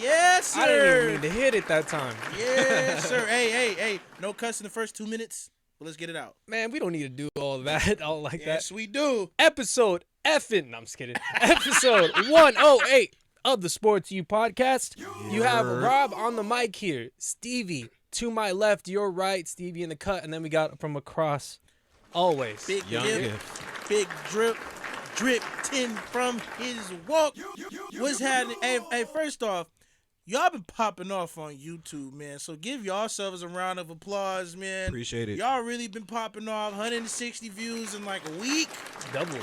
Yes, sir. I didn't even mean to hit it that time. Yes, sir. Hey. No cuss in the first 2 minutes, but let's get it out. Man, we don't need to do all that, all like that. Yes, we do. Episode effing. No, I'm just kidding. Episode 108 of the Sports U podcast. You have Rob on the mic here. Stevie to my left, your right. Stevie in the cut, and then we got from across. Always. Big dip, big drip 10 from his walk. What's happening? Hey, first off, y'all been popping off on YouTube, man. So give yourselves a round of applause, man. Appreciate it. Y'all really been popping off. 160 views in like a week. Double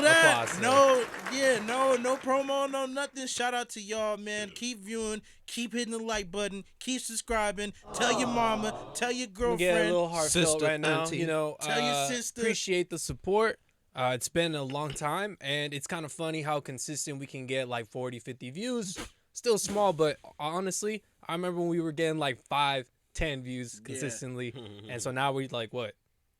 that. applause, No promo, no nothing. Shout out to y'all, man. Keep viewing, keep hitting the like button, keep subscribing. Tell your mama, tell your girlfriend. Get a little heartfelt sister, right now. auntie. You know, Tell your sister. Appreciate the support. It's been a long time, and it's kind of funny how consistent we can get like 40, 50 views. Still small, but honestly, I remember when we were getting like 5, 10 views consistently, and so now we're like, what?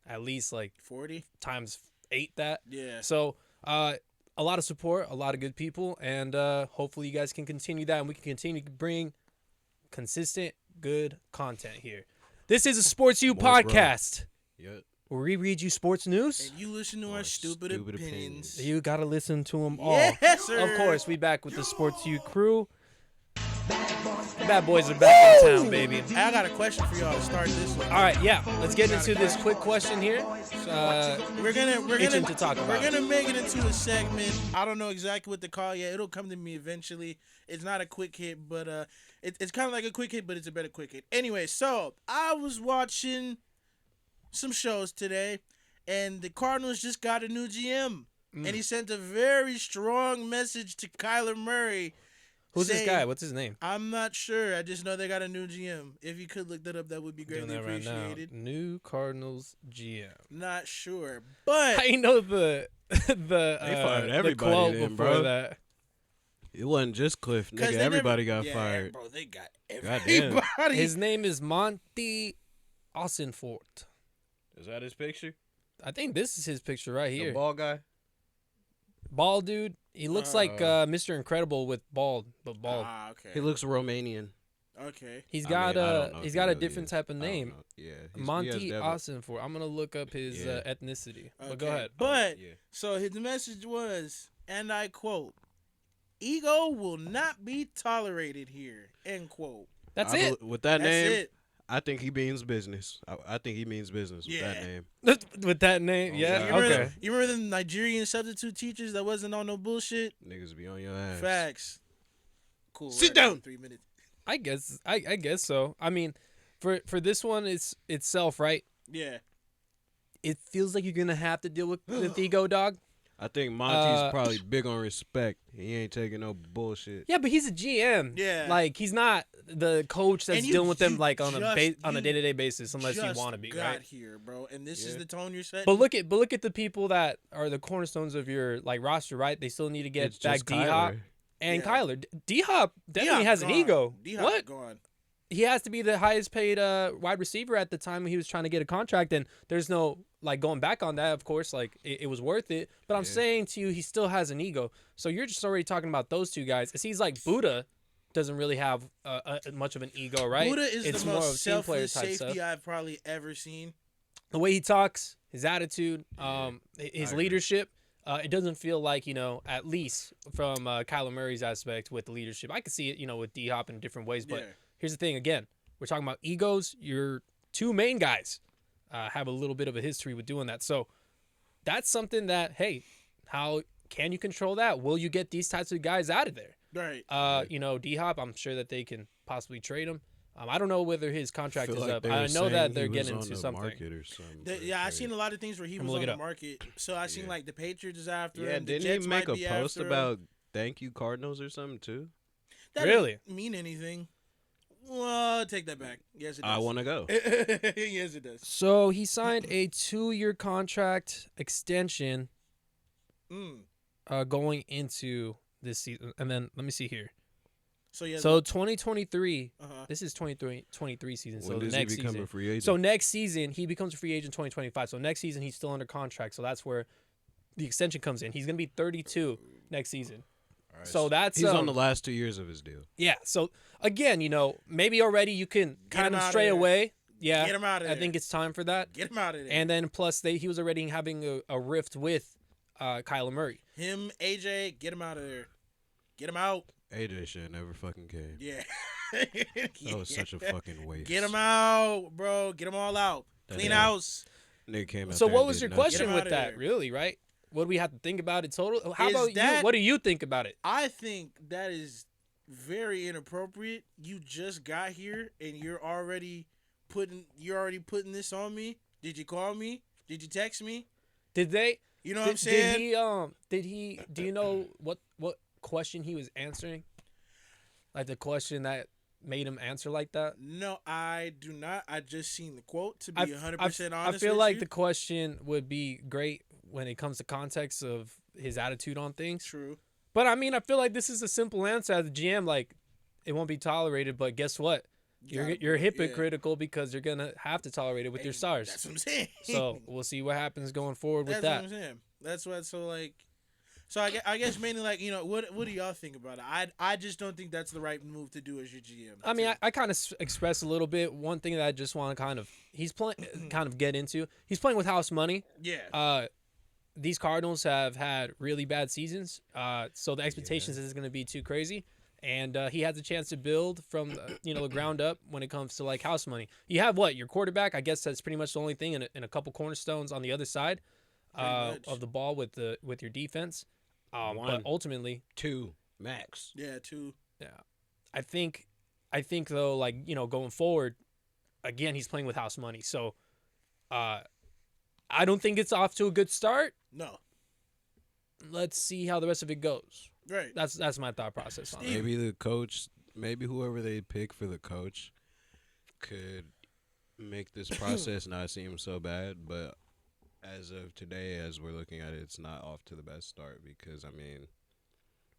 At least like 40 times 8 that. Yeah. So a lot of support, a lot of good people, and hopefully you guys can continue that, and we can continue to bring consistent, good content here. This is a Sports U podcast. Yep. Where we read you sports news. And you listen to our stupid opinions. You gotta listen to them all. Yes, sir. Of course, we back with the Sports U crew. Bad boys are back in town, baby. I got a question for y'all to start this one. All right, yeah. Let's get into this quick question here. We're itching to talk about. We're gonna make it into a segment. I don't know exactly what to call it yet. It'll come to me eventually. It's not a quick hit, but it's kind of like a quick hit, but it's a better quick hit. Anyway, so I was watching some shows today, and the Cardinals just got a new GM, and he sent a very strong message to Kyler Murray. Who's this guy? What's his name? I'm not sure. I just know they got a new GM. If you could look that up, that would be greatly appreciated. Right now. New Cardinals GM. Not sure, but I know the they fired everybody the quote then, before bro. that. It wasn't just Cliff. Nigga, everybody got fired. Bro, they got Goddamn. everybody. His name is Monty Austinfort. Is that his picture? I think this is his picture right here. The ball guy? Bald dude. He looks like Mr. Incredible with bald. Ah, okay. He looks Romanian. Okay. He's got a he different type of name. Yeah. Monty Austinfort. I'm gonna look up his ethnicity. Okay. But go ahead. But so his message was, and I quote, "Ego will not be tolerated here." End quote. That's it. With that That's name, it. I think he means business. I think he means business with that name. With that name, yeah. God. Okay. You remember the Nigerian substitute teachers that wasn't on no bullshit? Niggas be on your ass. Facts. Cool. Sit down. 3 minutes. I guess so. I mean, for this one, it's itself, right? Yeah. It feels like you're gonna have to deal with ego, dog. I think Monty's probably big on respect. He ain't taking no bullshit. Yeah, but he's a GM. Yeah. Like he's not the coach that's dealing with them like on a just day-to-day basis, unless you want to be, got right? here, bro, and this is the tone you're setting. But look at the people that are the cornerstones of your like roster, right? They still need to get back D-Hop and Kyler. D-Hop definitely has an ego. D-Hop gone. He has to be the highest paid wide receiver at the time when he was trying to get a contract, and there's no like going back on that. Of course, like it was worth it. But I'm saying to you, he still has an ego. So you're just already talking about those two guys. It seems like Buddha doesn't really have much of an ego, right? Buddha is it's the more most of team player selfless type safety stuff. I've probably ever seen. The way he talks, his attitude, his leadership. It doesn't feel like, at least from Kyler Murray's aspect with the leadership. I could see it, with D-Hop in different ways. But here's the thing, again, we're talking about egos. Your two main guys have a little bit of a history with doing that. So that's something that, hey, how can you control that? Will you get these types of guys out of there? Right. D-Hop, I'm sure that they can possibly trade him. I don't know whether his contract is up. I know saying that they're he was getting on into the something. market or something. I've seen a lot of things where he was on the market. So I seen like the Patriots is after him. Didn't Jets he make might a be post after about him. thank you Cardinals or something too? That Really? doesn't mean anything. Well, take that back. Yes, it does. I want to go. Yes, it does. So he signed a 2-year contract extension going into this season. And then let me see here. So 2023, this is 2023 season. When so does next he become season. a free agent? So next season, he becomes a free agent 2025. So next season, he's still under contract. So that's where the extension comes in. He's going to be 32 next season. So that's he's on the last 2 years of his deal. Yeah. So again, maybe already you can kind of stray away. Yeah. Get him out of there. I think it's time for that. Get him out of there. And then plus he was already having a rift with Kyler Murray. Him, AJ, get him out of there. Get him out. AJ should never fucking came. Yeah. That was such a fucking waste. Get him out, bro. Get them all out. Clean house. Nigga came out So there what and was did your nothing. question with outta that? there. Really, right? What do we have to think about it total? How Is about that- you? What do you think about it? I think that is very inappropriate. You just got here and you're already putting this on me. Did you call me? Did you text me? Did they? You know what I'm saying? Did he? Do you know what question he was answering? Like the question that made him answer like that? No, I do not. I just seen the quote, to be 100% honest I feel with like you. the question would be great when it comes to context of his attitude on things. True. But I mean, I feel like this is a simple answer as a GM. Like, it won't be tolerated. But guess what? You're hypocritical because you're gonna have to tolerate it with your stars. That's what I'm saying. So we'll see what happens going forward with That's that. what I'm saying. That's what. So like, I guess mainly like what do y'all think about it? I just don't think that's the right move to do as your GM. I mean, I kind of expressed a little bit. One thing that I just want to kind of get into. He's playing with house money. Yeah. These Cardinals have had really bad seasons. So the expectations isn't going to be too crazy. And he has a chance to build from the ground up when it comes to like house money. You have your quarterback. I guess that's pretty much the only thing, and a couple cornerstones on the other side of the ball with your defense. But ultimately, 2 max. Yeah, 2. Yeah, I think though, like going forward, again he's playing with house money. So, I don't think it's off to a good start. No. Let's see how the rest of it goes. Right. That's my thought process on it. Maybe the coach, maybe whoever they pick for the coach could make this process not seem so bad. But as of today, as we're looking at it, it's not off to the best start because, I mean,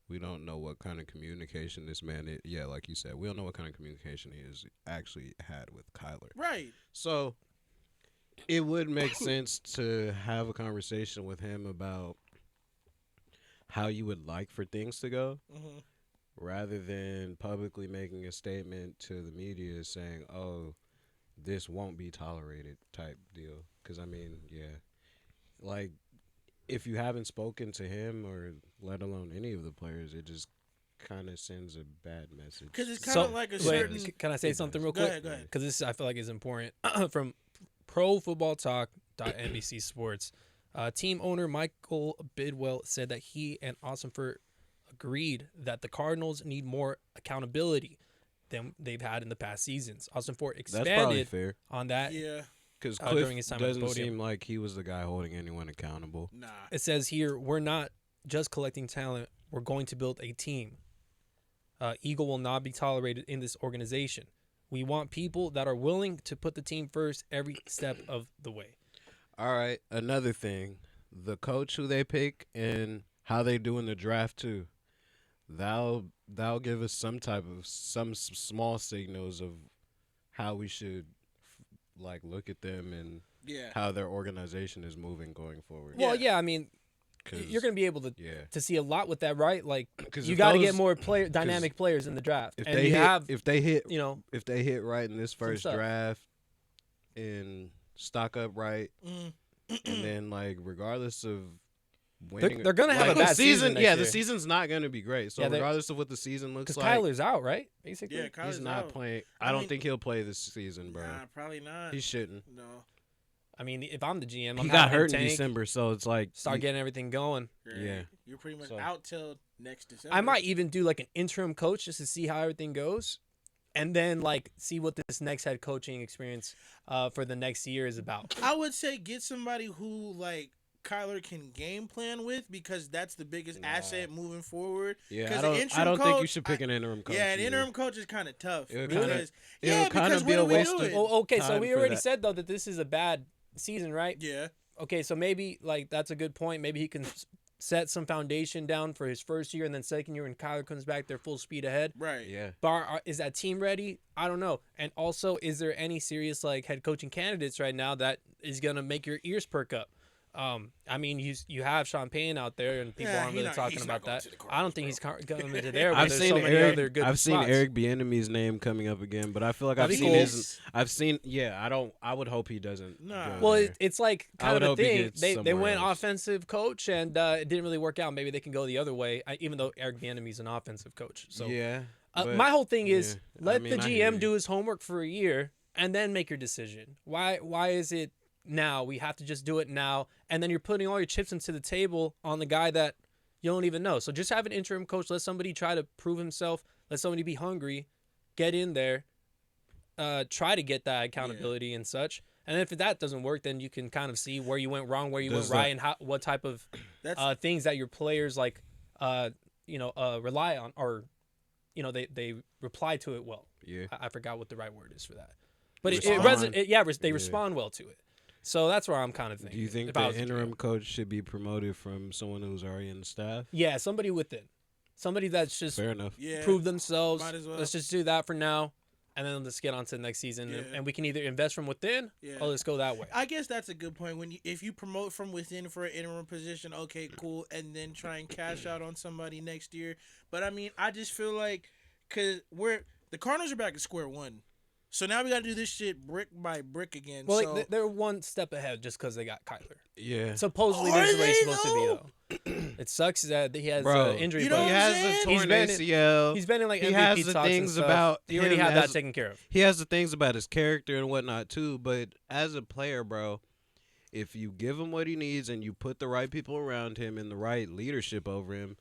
we don't know what kind of communication this man is. Yeah, like you said, we don't know what kind of communication he has actually had with Kyler. Right. So it would make sense to have a conversation with him about how you would like for things to go, rather than publicly making a statement to the media saying, "Oh, this won't be tolerated," type deal. Because I mean, yeah, like if you haven't spoken to him or let alone any of the players, it just kind of sends a bad message. Because it's kind of like a certain. Can I say something real quick? Go ahead. Because this I feel like is important. From ProFootballTalk.NBC Sports. Team owner Michael Bidwell said that he and Ossenfort agreed that the Cardinals need more accountability than they've had in the past seasons. Ossenfort expanded on that. Yeah. Because during his Cliff time at the doesn't podium. seem like he was the guy holding anyone accountable. Nah. It says here, we're not just collecting talent. We're going to build a team. Eagle will not be tolerated in this organization. We want people that are willing to put the team first every step of the way. All right, another thing, the coach who they pick and how they do in the draft too. That'll give us some small signals of how we should look at them and how their organization is moving going forward. Well, yeah, I mean, you're going to be able to see a lot with that, right? Like, you got to get more dynamic players in the draft. If they hit right in this first draft and stock up right, and then regardless of winning, they're gonna have a bad season. Yeah, the season's not gonna be great. So regardless of what the season looks like, because Kyler's out, right? Basically, yeah, Kyler's he's not out. playing. I don't think he'll play this season, bro. Nah, probably not. He shouldn't. No. I mean, if I'm the GM, he got hurt in December, so it's start getting everything going. Yeah, you're pretty much out till next December. I might even do an interim coach just to see how everything goes. And then, see what this next head coaching experience for the next year is about. I would say get somebody who, Kyler can game plan with, because that's the biggest asset moving forward. Yeah, I don't think you should pick an interim coach. Yeah, an interim coach is kind of tough. It would kind of be a waste of okay, so we already said, though, that this is a bad season, right? Yeah. Okay, so maybe, that's a good point. Maybe he can set some foundation down for his first year, and then second year when Kyler comes back, they're full speed ahead. Right. Yeah. But is that team ready? I don't know. And also, is there any serious head coaching candidates right now that is gonna make your ears perk up? I mean, you have Sean Payne out there, and people aren't really talking about that. I don't think he's going into there. But there's so many other good I've spots. seen Eric Bieniemy's name coming up again, but I feel like I've seen. Yeah, I would hope he doesn't. Nah. Well, it's like kind of a thing. They went else. offensive coach, and it didn't really work out. Maybe they can go the other way, even though Eric Bieniemy's an offensive coach. So yeah. My whole thing is let the I hear GM you. do his homework for a year and then make your decision. Why is it now? We have to just do it now, and then you're putting all your chips into the table on the guy that you don't even know. So just have an interim coach. Let somebody try to prove himself. Let somebody be hungry. Get in there. Try to get that accountability and such. And if that doesn't work, then you can kind of see where you went wrong, where you went right, and what type of things that your players rely on, or they reply to it well. Yeah. I forgot what the right word is for that. But they respond well to it. So that's where I'm kind of thinking. Do you think the interim coach should be promoted from someone who's already in the staff? Yeah, somebody within. Somebody that's just fair enough. Prove themselves. Might as well. Let's just do that for now, and then let's get on to the next season. Yeah. And we can either invest from within or let's go that way. I guess that's a good point. If you promote from within for an interim position, okay, cool, and then try and cash out on somebody next year. But I mean, I just feel like because the Cardinals are back at square one. So now we got to do this shit brick by brick again. Well, they're one step ahead just because they got Kyler. Yeah. Supposedly this is where he's supposed to be, though. It sucks that he has injury. You know he has a torn ACL. He's been in like he MVP has the talks things and stuff. about You already have that taken care of. He has the things about his character and whatnot too. But as a player, bro, if you give him what he needs and you put the right people around him and the right leadership over him,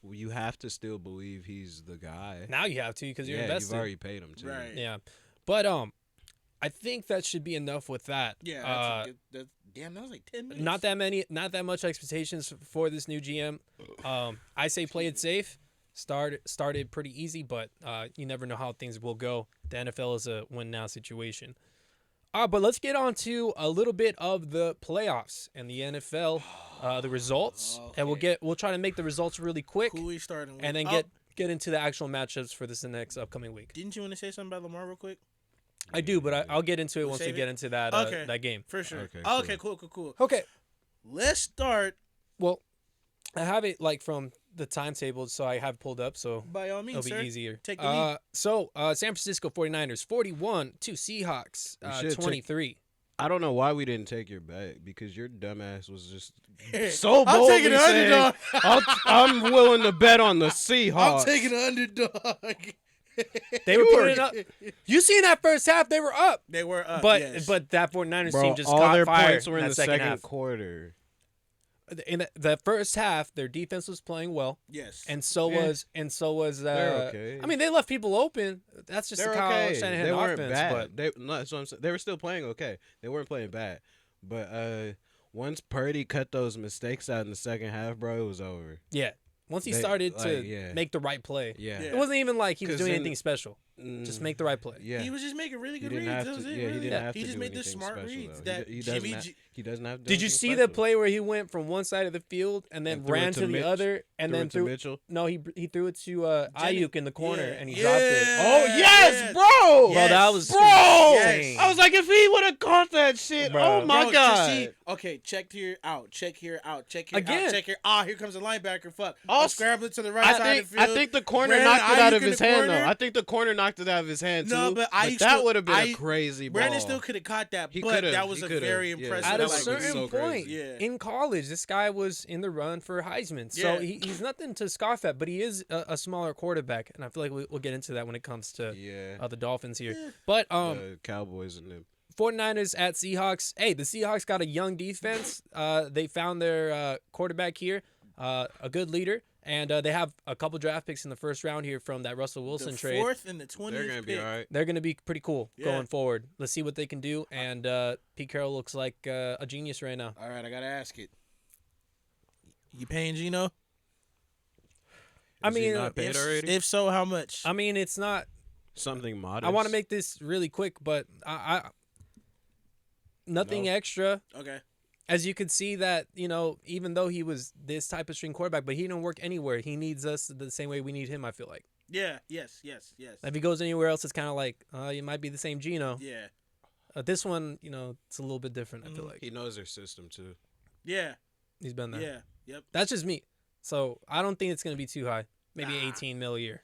you have to still believe he's the guy. Now you have to because you're invested. You've already paid him too. Right. Yeah, but I think that should be enough with that. Yeah. Damn, that was like 10 minutes. Not that much expectations for this new GM. I say play it safe. Started pretty easy, but you never know how things will go. The NFL is a win now situation. But let's get on to a little bit of the playoffs and the NFL, the results, and we'll try to make the results really quick. Who we starting with? And then get into the actual matchups for the next upcoming week. Didn't you want to say something about Lamar real quick? I do, but I'll get into it once we get into that that game. For sure. Okay, Cool. Okay. Let's start. Well, I have it like from the timetable, so I have pulled up, so by all means, it'll be easier. Take the lead. So San Francisco 49ers 41 to Seahawks 23. I don't know why we didn't take your bet because your dumbass was just so bold. I'm taking the underdog. I'm willing to bet on the Seahawks. I'm taking the underdog. They were putting up. You seen that first half? They were up. They were up. But yes. but that 49ers team just all caught their fire points were in the second half. quarter. In the first half, their defense was playing well. Yes. And so was. They're okay. I mean, they left people open. That's just They're the Kyle okay. Shanahan They weren't offense. bad. But That's what I'm saying. They were still playing okay. They weren't playing bad. But once Purdy cut those mistakes out in the second half, bro, it was over. yeah, once he started to make the right play, Yeah. it wasn't even like he was 'Cause doing then- anything special. Just make the right play. Yeah. He was just making really good He didn't reads. have That was to. it, Yeah, really. he didn't have to. He just do made the anything smart special, reads though. that He Jimmy doesn't. G. He doesn't have. To do Did you anything see the special. play where he went from one side of the field and then And threw it ran to to the Mitch? other and then Threw it to threw Mitchell? No, he threw it to Ayuk in the corner Yeah. and he dropped it. Oh yes, bro! Bro, that was Bro! insane. I was like, if he would have caught that shit, Bro. oh my Bro, god! to see, okay, check here out. Check here out. Check here Again. out. Check here. Here comes a linebacker. Fuck. I'm Also, scrambling to the right side of the I field. think the corner Ran knocked it out Ayuk of in his the hand, though. corner. I think the corner knocked it out of his hand, too. No, but Ayuk that still- would have been a Ayuk- crazy ball. Brandon still could have caught that, He but could've. that was He a could've. very Yeah. impressive. At a That would've been certain so point crazy. Yeah. in college, this guy was in the run for Heisman. So Yeah. he's nothing to scoff at, but he is a smaller quarterback. And I feel like we'll get into that when it comes to the Dolphins here. Yeah. But Cowboys and them. 49ers at Seahawks. Hey, the Seahawks got a young defense. They found their quarterback here, a good leader. And they have a couple draft picks in the first round here from that Russell Wilson the trade. 4th and the 20th They're gonna be pick. all right. They're going to be pretty cool Yeah. going forward. Let's see what they can do. And Pete Carroll looks like a genius right now. All right, I gotta ask it. You paying Gino? I Is he mean, not paid already? If so, how much? I mean, it's not. Something modest. I want to make this really quick, but I nothing No. extra. Okay. As you could see that, even though he was this type of string quarterback, but he didn't work anywhere. He needs us the same way we need him, I feel like. Yeah. Yes. If he goes anywhere else, it's kind of like, you might be the same Geno. Yeah. This one, it's a little bit different, I feel like. He knows their system too. Yeah. He's been there. Yeah. Yep. That's just me. So I don't think it's gonna be too high. Maybe Nah. 18 mil a year.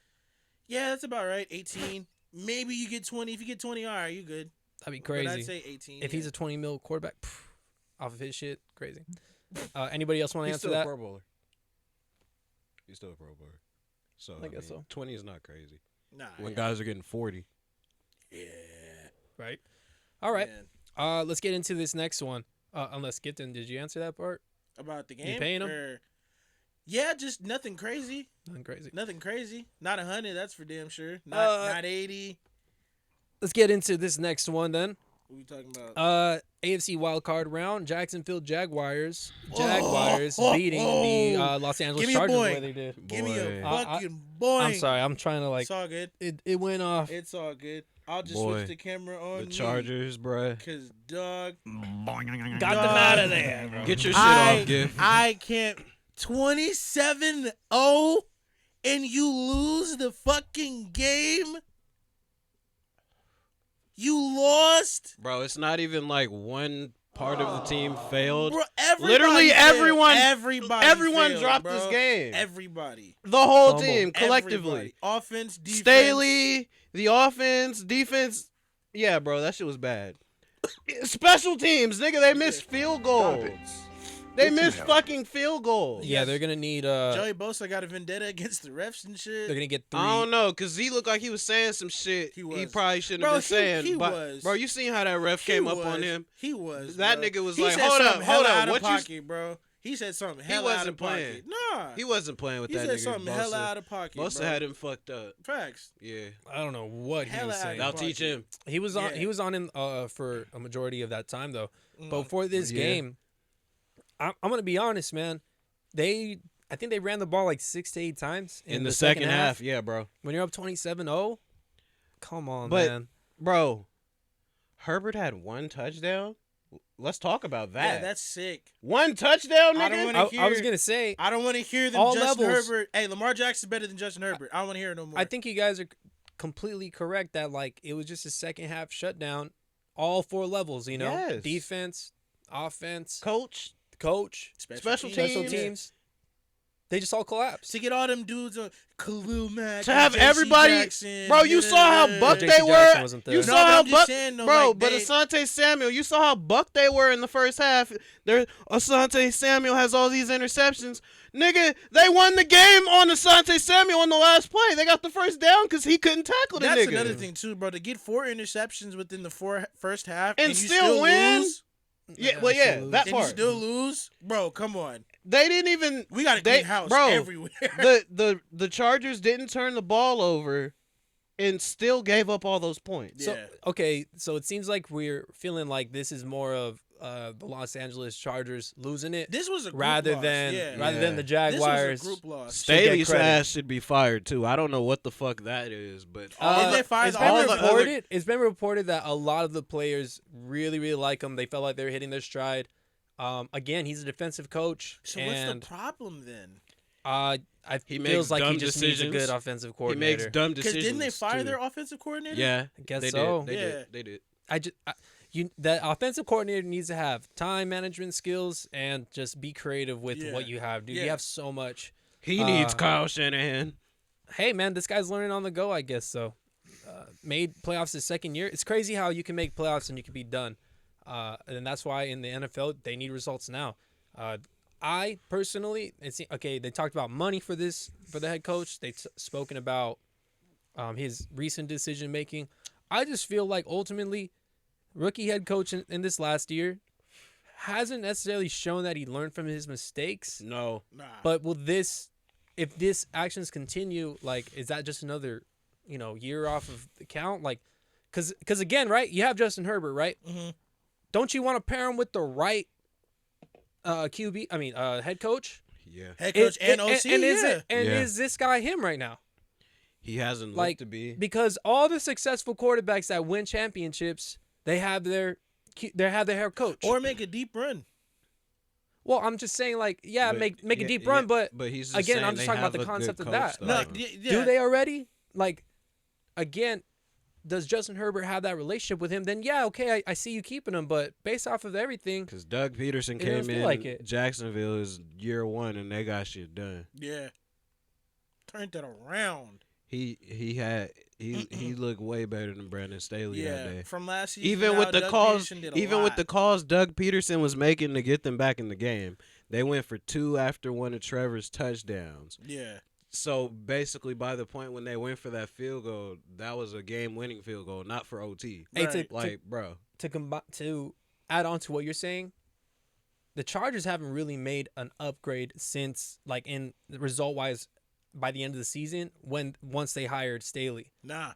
Yeah, that's about right. 18. Maybe you get 20. If you get 20, all right, you good. That'd be But crazy. I'd say 18. If he's a 20 mil quarterback, off of his shit, crazy. Anybody else want to He's answer still that? a Pro Bowler. He's still a Pro Bowler. So I guess so. 20 is not crazy. Nah. When guys are getting 40. Yeah. Right. All right. Man. Let's get into this next one. Unless Gifton, did you answer that part? About the game? You paying him? Yeah, just nothing crazy. Nothing crazy. Nothing crazy. Not 100, that's for damn sure. Not 80. Let's get into this next one then. What are we talking about? AFC wildcard round. Jacksonville Jaguars Oh, beating the Los Angeles Give me a Chargers the boy. way they did. Give me a Boy. fucking boy. I'm sorry. I'm trying to It's all good. it went off. It's all good. I'll just Boy. switch the camera on The Chargers, bruh. Because, dog. Got them out of there, bro. Get your shit off, Gift. I can't. 27-0 and you lose the fucking game? You lost? Bro, it's not even like one part of the team failed. Bro, everybody Literally failed. everyone failed, dropped bro. this game. Everybody. The whole Fumble. team, collectively. Everybody. Offense, defense. Staley, the offense, defense. Yeah, bro, that shit was bad. Special teams, nigga, they missed field goals. They missed fucking field goals. Yeah, they're gonna need Joey Bosa got a vendetta against the refs and shit. they're gonna get 3. I don't know, because he looked like he was saying some shit He was. probably shouldn't Bro, have been saying. he but, was. Bro, you seen how that ref came up on him? He was. That bro. nigga was He like, said hold something up, hella out of what you... pocket, bro. He said something hella out wasn't of pocket. playing. Nah. He wasn't playing with He that said nigga. something hella out of pocket, Bosa bro. had him fucked up. Facts. Yeah. I don't know what he Hella was out of saying. I'll pocket. teach him. He was on. Yeah. He was on in for a majority of that time though. But Mm. for this Yeah. game, I'm gonna be honest, man. I think they ran the ball like 6 to 8 times In the second half, yeah, bro. When you're up 27-0, come on, But- man. Bro, Herbert had one touchdown. Let's talk about that. Yeah, that's sick. One touchdown, I don't nigga. wanna I was gonna say, I don't want to hear them All Justin levels. Herbert. Hey, Lamar Jackson's better than Justin Herbert. I don't want to hear it no more. I think you guys are completely correct that like it was just a second half shutdown, all 4 levels. You know, Yes. defense, offense, Coach, coach, special special teams. teams. They just all collapsed. To get all them dudes on Khalil Mack. To and have J.C. everybody- Jackson, Bro, you saw how bucked J.C. they Jackson were. wasn't there. You No, saw but how I'm just bucked, saying, though, bro. like, But they- Asante Samuel, you saw how bucked they were in the first half. Asante Samuel has all these interceptions. Nigga, they won the game on Asante Samuel on the last play. They got the first down because he couldn't tackle the That's nigga. another thing too, bro. To get 4 interceptions within the first half And you still win? lose, Yeah, well, yeah, absolutely. that and you part. still lose, bro. Come on, They didn't even. we got to They- clean house bro, everywhere. The Chargers didn't turn the ball over, and still gave up all those points. Yeah. So it seems like we're feeling like this is more of the Los Angeles Chargers losing it This was a group rather loss. than yeah. rather than the This Jaguars. was a group loss. Staley's credit. ass should be fired too. I don't know what the fuck that is, but Did they fire it's the been offensive reported. It's been reported that a lot of the players really, really like him. They felt like they were hitting their stride. Again, he's a defensive coach, So and what's the problem then? He feels makes like he dumb just needs a decisions. good offensive he coordinator. makes dumb Because decisions. didn't they fire too. their offensive coordinator? Yeah, I guess they so. did. They did. That offensive coordinator needs to have time management skills and just be creative with Yeah. what you have, dude. Yeah. You have so much. He needs Kyle Shanahan. Hey, man, this guy's learning on the go, I guess. So, made playoffs his second year. It's crazy how you can make playoffs and you can be done. And that's why in the NFL they need results now. I personally, they talked about money for the head coach. They've spoken about his recent decision making. I just feel like ultimately, rookie head coach in this last year hasn't necessarily shown that he learned from his mistakes. No. Nah. But if this actions continue, like, is that just another, year off of the count? Like, because again, right? You have Justin Herbert, right? Mm-hmm. Don't you want to pair him with the right QB? I mean, head coach. Yeah. Head coach and OC. And Yeah. is this guy him right now? He hasn't Like, looked to be. Because all the successful quarterbacks that win championships, they have their head coach. Or make a deep run. Well, I'm just saying, like, But- make a yeah, deep yeah, run, but he's just again, saying I'm just they talking about have the a good concept of coach, that. though. No, Like, yeah. do they already? Like, again, does Justin Herbert have that relationship with him? Then yeah, okay, I see you keeping him, but based off of everything, Because Doug Peterson it doesn't came feel in like it. Jacksonville is year 1 and they got shit done. Yeah. Turned that around. He looked way better than Brandon Staley that day. From last season. Even now, with the Doug calls, Peterson did a even lot. with the calls Doug Peterson was making to get them back in the game, they went for 2 after one of Trevor's touchdowns. Yeah. So basically, by the point when they went for that field goal, that was a game-winning field goal, not for OT. Hey, Right. Bro, to add on to what you're saying, the Chargers haven't really made an upgrade since, like, in result-wise, by the end of the season, once they hired Staley. Nah.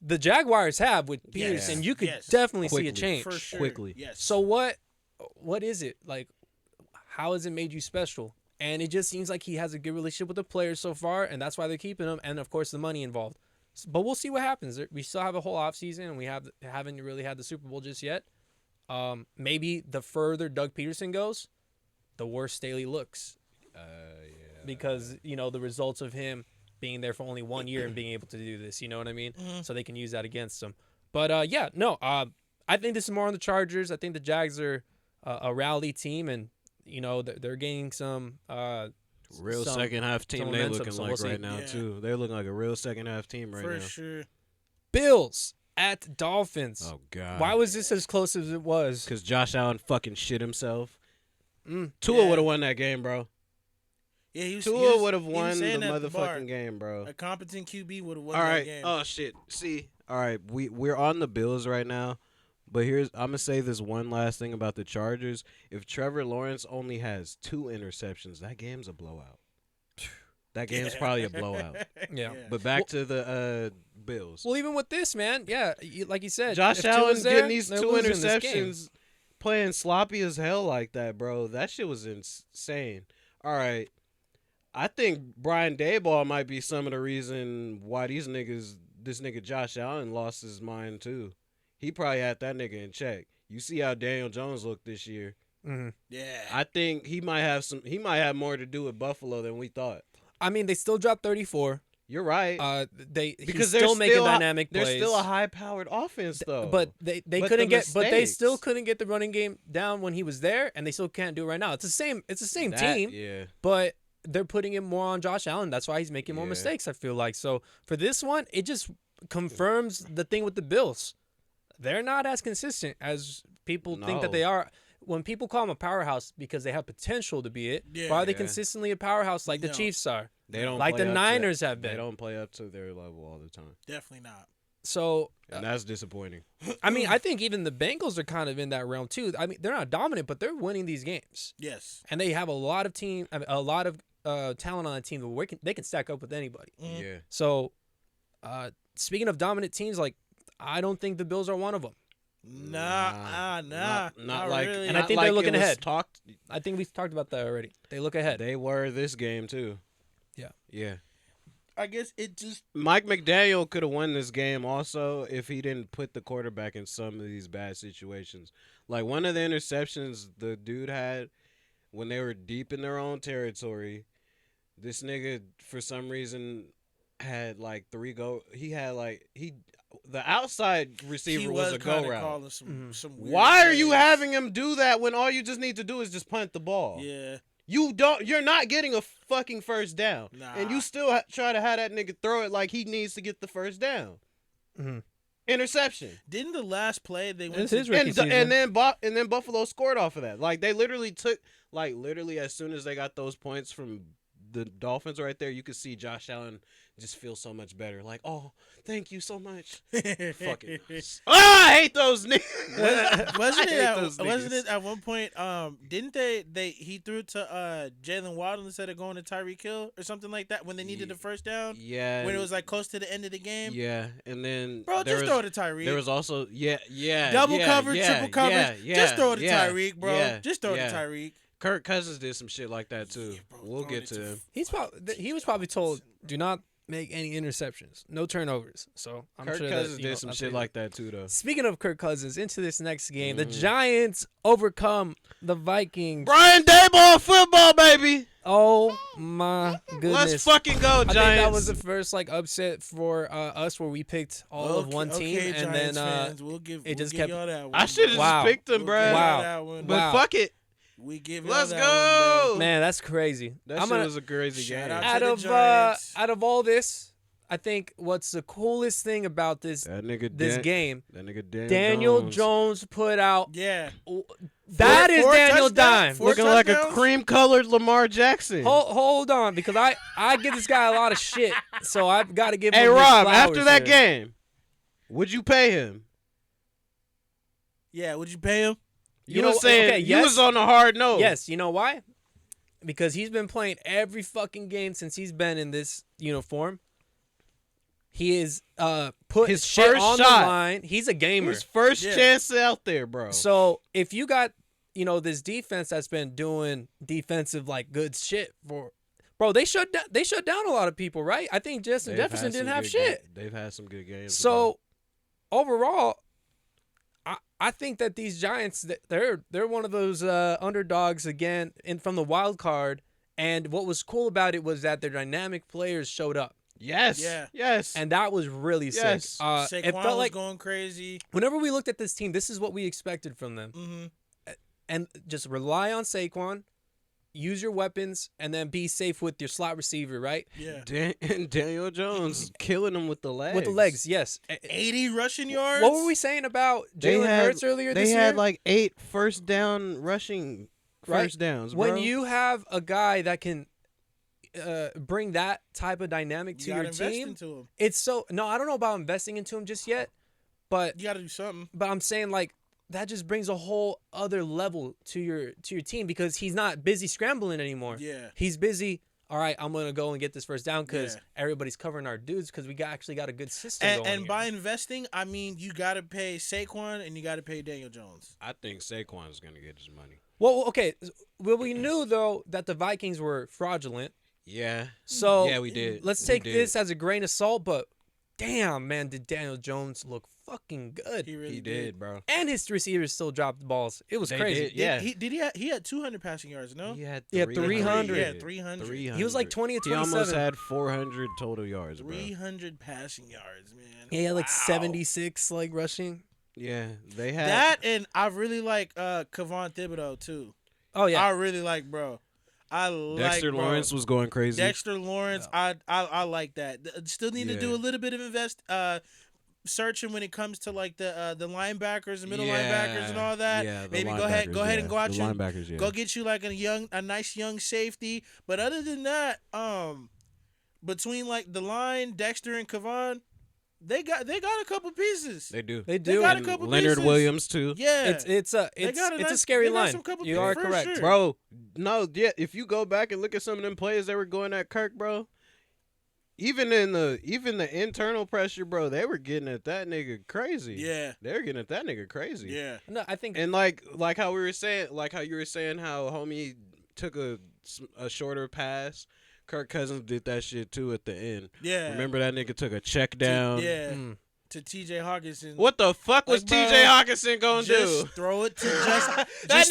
The Jaguars have with Peterson. You could definitely see a change. For sure. Quickly. Yes. So what is it? Like, how has it made you special? And it just seems like he has a good relationship with the players so far, and that's why they're keeping him, and, of course, the money involved. But we'll see what happens. We still have a whole offseason, and we haven't really had the Super Bowl just yet. Maybe the further Doug Peterson goes, the worse Staley looks. Because, the results of him being there for only 1 year and being able to do this, you know what I mean? Mm-hmm. So they can use that against him. But, I think this is more on the Chargers. I think the Jags are a rally team, and, they're gaining some real some- second half team some they momentum, looking so like we'll see. right now, Yeah. too. They're looking like a real second half team right For now. sure. Bills at Dolphins. Oh, God. Why was this as close as it was? Because Josh Allen fucking shit himself. Tua Yeah. would have won that game, bro. Yeah, he was. Tua would have he was won the saying that at the bar. motherfucking game, bro. A competent QB would have won All that right. game. Oh shit. See. All right. We're on the Bills right now, but I'm gonna say this one last thing about the Chargers. If Trevor Lawrence only has 2 interceptions, that game's a blowout. That game's probably a blowout. Yeah. But back to the Bills. Well, even with this, man, yeah, like you said, Josh if Allen Tua's there, getting these they're 2 losing this game. interceptions, playing sloppy as hell like that, bro. That shit was insane. All right. I think Brian Daboll might be some of the reason why this nigga Josh Allen lost his mind too. He probably had that nigga in check. You see how Daniel Jones looked this year. Mm-hmm. Yeah. I think he might have more to do with Buffalo than we thought. I mean, they still dropped 34. You're right. He's still making dynamic plays. They're still a high-powered offense though. But they couldn't they still couldn't get the running game down when he was there, and they still can't do it right now. It's the same team. Yeah. But they're putting it more on Josh Allen. That's why he's making more Yeah. mistakes, I feel like. So for this one, it just confirms the thing with the Bills. They're not as consistent as people think that No. they are. When people call them a powerhouse because they have potential to be it, Yeah. but are they Yeah. consistently a powerhouse like the No. Chiefs are? They don't Like play the up Niners to, have been. They don't play up to their level all the time. Definitely not. So, And that's disappointing. I mean, I think even the Bengals are kind of in that realm too. I mean, they're not dominant, but they're winning these games, Yes. and they have a lot of talent on the team that they can stack up with anybody. Mhm. Yeah. So, speaking of dominant teams, like I don't think the Bills are one of them. Nah. Not like, really. And I not think like they're looking it was ahead. Talked, I think we've talked about that already. They look ahead. they were this game too. Yeah. Yeah. I guess it just. Mike McDaniel could have won this game also if he didn't put the quarterback in some of these bad situations. Like one of the interceptions the dude had when they were deep in their own territory, this nigga for some reason had like 3 go. The outside receiver He was a go kinda route. calling some weird Why are you plays. having him do that when all you just need to do is just punt the ball? Yeah. You're not getting a fucking first down. Nah. And you still try to have that nigga throw it like he needs to get the first down. Mhm. Interception. Didn't the last play they went It's to his rookie And season. then Buffalo scored off of that. Like they literally took as soon as they got those points from the Dolphins right there, you could see Josh Allen just feel so much better. Like, oh, thank you so much. Fucking I hate those niggas. Wasn't I it? hate At, those wasn't niggas. it at one point? Didn't he threw it to Jalen Waddle instead of going to Tyreek Hill or something like that when they needed the first down? Yeah. When it was like close to the end of the game. Yeah, and then Bro, there just was, throw it to Tyreek. There was also double coverage, triple coverage. Just throw it to yeah, Tyreek, bro. yeah, Just throw it yeah. to Tyreek. Kirk Cousins did some shit like that too. Yeah, bro, We'll throwing get it to to him. He was probably told, do not make any interceptions, no turnovers. So I'm Kirk sure Cousins that, did some shit like that too, though. Speaking of Kirk Cousins, into this next game, the Giants overcome the Vikings. Brian Daboll football, baby. Oh my goodness! Let's fucking go, Giants. I think that was the first upset for us where we picked all of one team, okay, and Giants then fans, we'll give kept. y'all that one, I should have just picked them, bro. Wow. But fuck it. We give Let's y'all go. that one, Man, that's crazy. That shit was a crazy game. Shout out Out of all this, I think what's the coolest thing about this game? That nigga Daniel Jones put out. Yeah. That is Daniel Dime. Looking like a cream-colored Lamar Jackson. Hold on, because I give this guy a lot of shit, so I've got to give him Hey, his Rob, flowers after that here. game, would you pay him? Yeah, would you pay him? You know what I'm saying? Okay, you was on a hard note. Yes, you know why? Because he's been playing every fucking game since he's been in this uniform. He is put his shit first on shot. the line. He's a gamer. His first chance out there, bro. So if you got, this defense that's been doing defensive good shit for, bro, they shut down a lot of people, right? I think Justin Jefferson didn't have shit. They've had some good games. So overall, I think that these Giants, they're one of those underdogs again from the wild card. And what was cool about it was that their dynamic players showed up. Yes. Yeah. Yes. And that was really sick. Saquon It felt was going crazy. Whenever we looked at this team, this is what we expected from them. Mm-hmm. And just rely on Saquon, use your weapons, and then be safe with your slot receiver, right? Yeah. And Daniel Jones killing him with the legs. With the legs, yes. 80 rushing yards. What were we saying about Jalen Hurts earlier this year? They had 8 first down rushing first downs, bro. When you have a guy that can bring that type of dynamic to your team, into him. it's so – no, I don't know about investing into him just yet, but – you got to do something. But I'm saying that just brings a whole other level to your team because he's not busy scrambling anymore. Yeah. He's busy. All right, I'm gonna go and get this first down because everybody's covering our dudes because we actually got a good system going. And here. by investing, I mean you got to pay Saquon and you got to pay Daniel Jones. I think Saquon is gonna get his money. Well, okay. Well, we knew though that the Vikings were fraudulent. Yeah. So yeah, we did. Let's take this as a grain of salt, but damn, man, did Daniel Jones look fucking good? He really did, bro. And his receivers still dropped the balls. It was crazy. Yeah. He had 200 passing yards, no? He had 300. Yeah, 300. He was like 20 or 27. He almost had 400 total yards, bro. 300 passing yards, man. He had 76 rushing. Yeah, they had that, and I really like Kayvon Thibodeau too. Oh yeah, I really like, bro. Dexter Lawrence was going crazy. Dexter Lawrence, I like that. Still need to do a little bit of searching when it comes to the linebackers, the middle linebackers, and all that. Yeah, maybe go ahead and go out the linebackers. Yeah. Go get you a nice young safety. But other than that, between the line, Dexter and Kayvon, they got a couple pieces. They do. They do. They got a couple Leonard pieces. Williams too. Yeah, it's a scary line. You are correct, sure. Bro. No, yeah. If you go back and look at some of them plays that were going at Kirk, bro. Even the internal pressure, bro, they were getting at that nigga crazy. Yeah, they were getting at that nigga crazy. Yeah, no, I think, and like how we were saying, how you were saying how homie took a shorter pass. Kirk Cousins did that shit too at the end. Yeah, remember that nigga took a check down. To T.J. Hawkinson. What the fuck was T.J. Hawkinson gonna just do? Throw it to Justin. that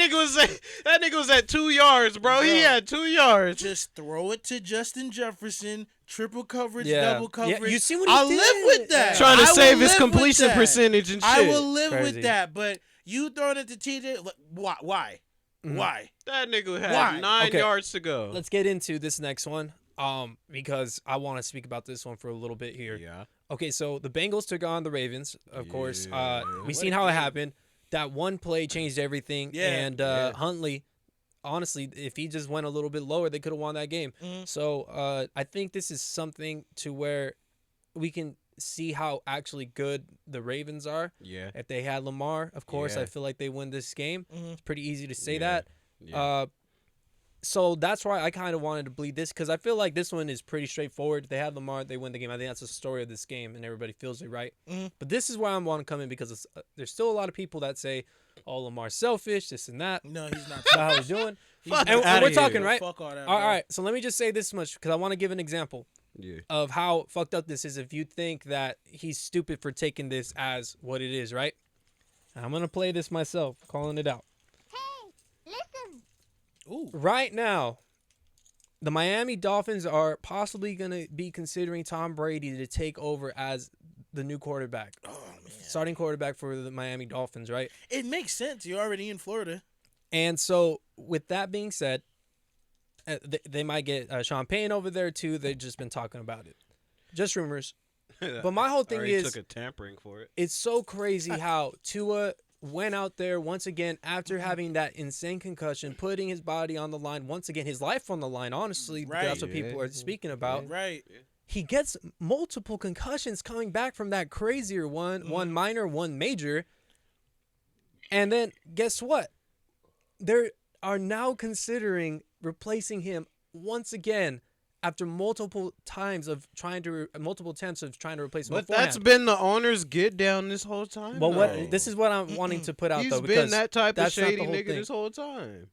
nigga was at 2 yards, bro. He had 2 yards. Just throw it to Justin Jefferson. Triple coverage, double coverage. Yeah, you see what he did? live with that. Trying to save his completion percentage and shit. I will live with that. But you throwing it to T.J. Why? Mm-hmm. Why? That nigga had 9 yards to go. Let's get into this next one. Because I want to speak about this one for a little bit here. Yeah. Okay, so the Bengals took on the Ravens, of course. We've seen how it happened. That one play changed everything. Yeah. And Huntley, honestly, if he just went a little bit lower, they could have won that game. Mm-hmm. So I think this is something to where we can see how actually good the Ravens are. Yeah. If they had Lamar, of course, I feel like they win this game. Mm-hmm. It's pretty easy to say that. Yeah. So that's why I kind of wanted to bleed this because I feel like this one is pretty straightforward. They have Lamar, they win the game. I think that's the story of this game, and everybody feels it, right? Mm-hmm. But this is where I want to come in because there's still a lot of people that say, "Oh, Lamar's selfish, this and that." No, he's not. That's not how he's doing. Fuck and outta we're here. talking, right? Fuck all that. All right. So let me just say this much because I want to give an example. of how fucked up this is if you think that he's stupid for taking this as what it is, right? I'm going to play this myself, calling it out. Hey, listen. Ooh. Right now, the Miami Dolphins are possibly going to be considering Tom Brady to take over as the new quarterback. Oh, man. Starting quarterback for the Miami Dolphins, right? It makes sense. You're already in Florida. And so, with that being said, they might get Sean Payne over there, too. They've just been talking about it. Just rumors. But my whole thing is, took a tampering for it. It's so crazy how Tua went out there once again after having that insane concussion, putting his body on the line, once again, his life on the line, honestly. Right. That's what people are speaking about. Right. He gets multiple concussions coming back from that crazier one minor, one major. And then guess what? They are now considering replacing him once again after multiple attempts of trying to replace him. But beforehand. that's been the owner's get down this whole time. But this is what I'm wanting to put out He's though, been because that type of that's not the shady whole nigga thing. this whole time.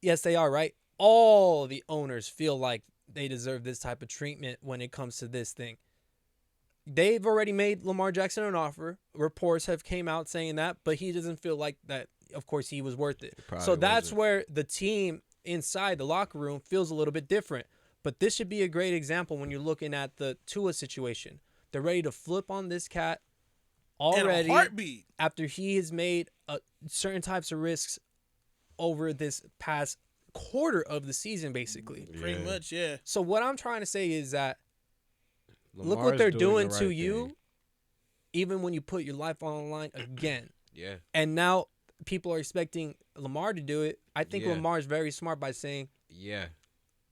Yes, they are, right? All the owners feel like they deserve this type of treatment when it comes to this thing. They've already made Lamar Jackson an offer. Reports have came out saying that, but he doesn't feel like that. Of course, he was worth it. So that's where the team inside the locker room feels a little bit different. But this should be a great example when you're looking at the Tua situation. They're ready to flip on this cat already In a heartbeat. after he has made certain types of risks over this past quarter of the season, basically. Pretty much, yeah. So what I'm trying to say is that look Lamar's what they're doing the to right you, thing. even when you put your life on the line again. Yeah. And now people are expecting Lamar to do it. I think Yeah. Lamar is very smart by saying, Yeah.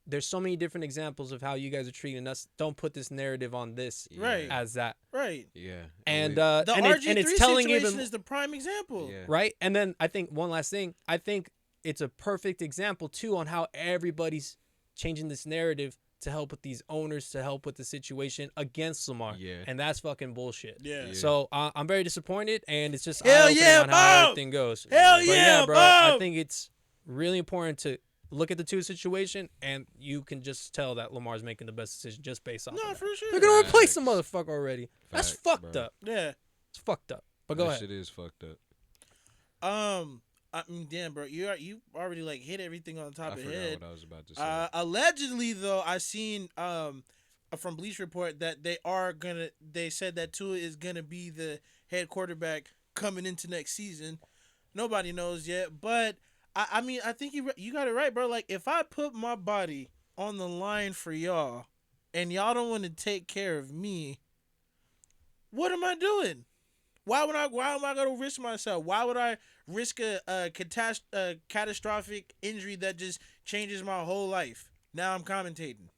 there's so many different examples of how you guys are treating us. Don't put this narrative on this Right. as that. Right. Yeah. And The RG3 it's telling situation even is the prime example. Yeah. right. And then I think one last thing. I think it's a perfect example too on how everybody's changing this narrative to help with these owners, to help with the situation against Lamar. Yeah. And that's fucking bullshit. Yeah. Yeah. So I'm very disappointed, and it's just Hell eye-opening yeah, on how Bob! everything goes. Hell But yeah, bro. I Bob! think it's really important to look at the two situation, and you can just tell that Lamar's making the best decision just based off. No, of that. for sure. They're gonna replace the Facts. motherfucker already. That's Facts, fucked bro. up. Yeah. It's fucked up. But go that ahead. shit is fucked up. I mean, damn, bro, you already like hit everything on the top I of forgot your head. what I was about to say. Allegedly, though, I seen from Bleach Report that they said that Tua is gonna be the head quarterback coming into next season. Nobody knows yet, but I mean, I think you got it right, bro. Like, if I put my body on the line for y'all, and y'all don't want to take care of me, what am I doing? Why am I gonna risk myself? Why would I risk a catastrophic injury that just changes my whole life? Now I'm commentating.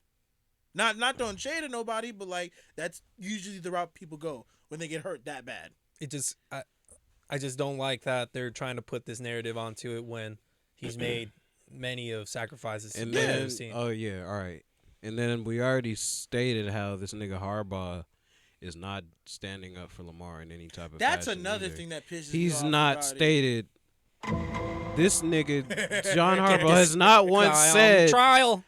Not throwing shade at nobody, but like that's usually the route people go when they get hurt that bad. It just I just don't like that they're trying to put this narrative onto it when he's made many of sacrifices. And that then, we've seen. oh yeah, all right. And then we already stated how this nigga Harbaugh is not standing up for Lamar in any type of That's fashion another either. thing that pisses me He's off not about it. stated. This nigga John Get Harbaugh this has not once guy on said trial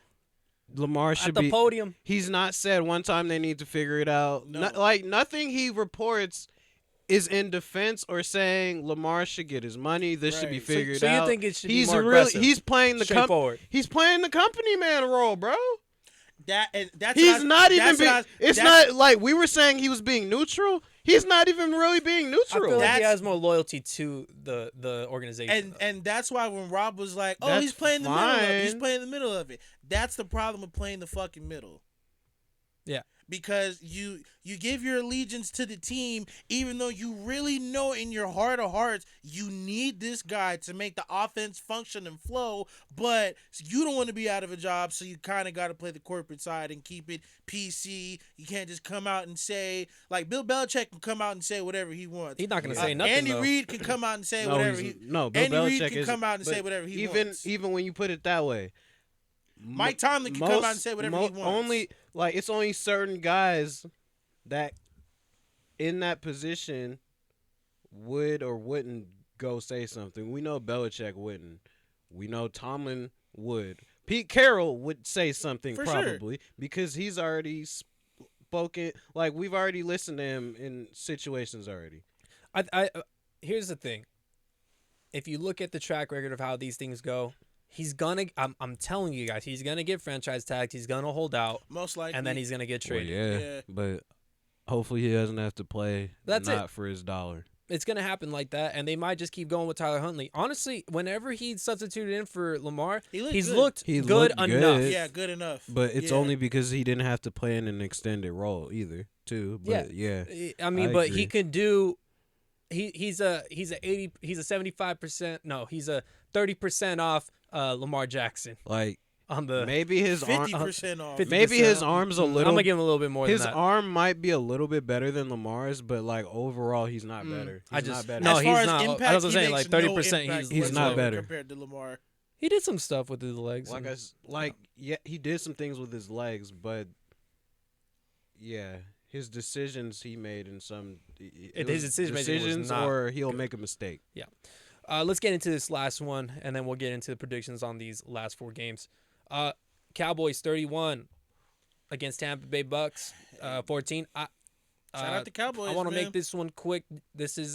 Lamar should at the be. podium. He's not said one time they need to figure it out. No. Like nothing he reports is in defense or saying Lamar should get his money. This should be Right. figured So out. you think it should he's be more really aggressive? he's playing the Straightforward. he's playing the company man role, bro. That's He's what I- not even that's being. what I- It's that's- not like we were saying he was being neutral. He's not even really being I neutral. feel like he That's- has more loyalty to the organization. And that's why when Rob was like, "Oh, That's he's playing the middle of it. He's fine. playing the middle of it." That's the problem with playing the fucking middle. Yeah. Because you give your allegiance to the team even though you really know in your heart of hearts you need this guy to make the offense function and flow, but you don't want to be out of a job, so you kind of got to play the corporate side and keep it PC. You can't just come out and say, like, Bill Belichick can come out and say whatever he wants. He's not gonna say nothing. Andy though. Reid can come out and say no, whatever he's- he no, Bill Andy Reid Belichick can is- come out and say but whatever he even wants. even when you put it that way, Mike Tomlin can come out and say whatever he wants. Only like it's only certain guys that in that position would or wouldn't go say something. We know Belichick wouldn't. We know Tomlin would. Pete Carroll would say something For sure. probably because he's already spoken. Like we've already listened to him in situations already. Here's the thing. If you look at the track record of how these things go, he's gonna. I'm telling you guys, he's gonna get franchise tagged. He's gonna hold out, Most likely. and then he's gonna get Well, traded. yeah, but hopefully he doesn't have to play. That's not it. for his dollar. It's gonna happen like that, and they might just keep going with Tyler Huntley. Honestly, whenever he's substituted in for Lamar, he's good. looked He good looked enough. good. Yeah, good enough. But it's Yeah. only because he didn't have to play in an extended role either, too. But yeah. I mean, I but agree. he could do. He's a 75%. No, he's a 30% off Lamar Jackson Like on the. maybe his arm, 50% off. 50%. maybe his arm's a I'm little. gonna give him a little bit more His than that. arm might be a little bit better than Lamar's, but like overall, he's not better. He's I just- not better. no, as he's far as not. impact, I was he saying, makes like, no 30%, impact he's not whatsoever better. compared to Lamar. He did some stuff with his legs. Like and- yeah, he did some things with his legs, but yeah, his decisions he made in some His decision-making was decisions, not or he'll good. make a mistake. Let's get into this last one, and then we'll get into the predictions on these last 4 games. Cowboys 31 against Tampa Bay Bucks 14. Shout out to Cowboys. I want to man. make this one quick. This is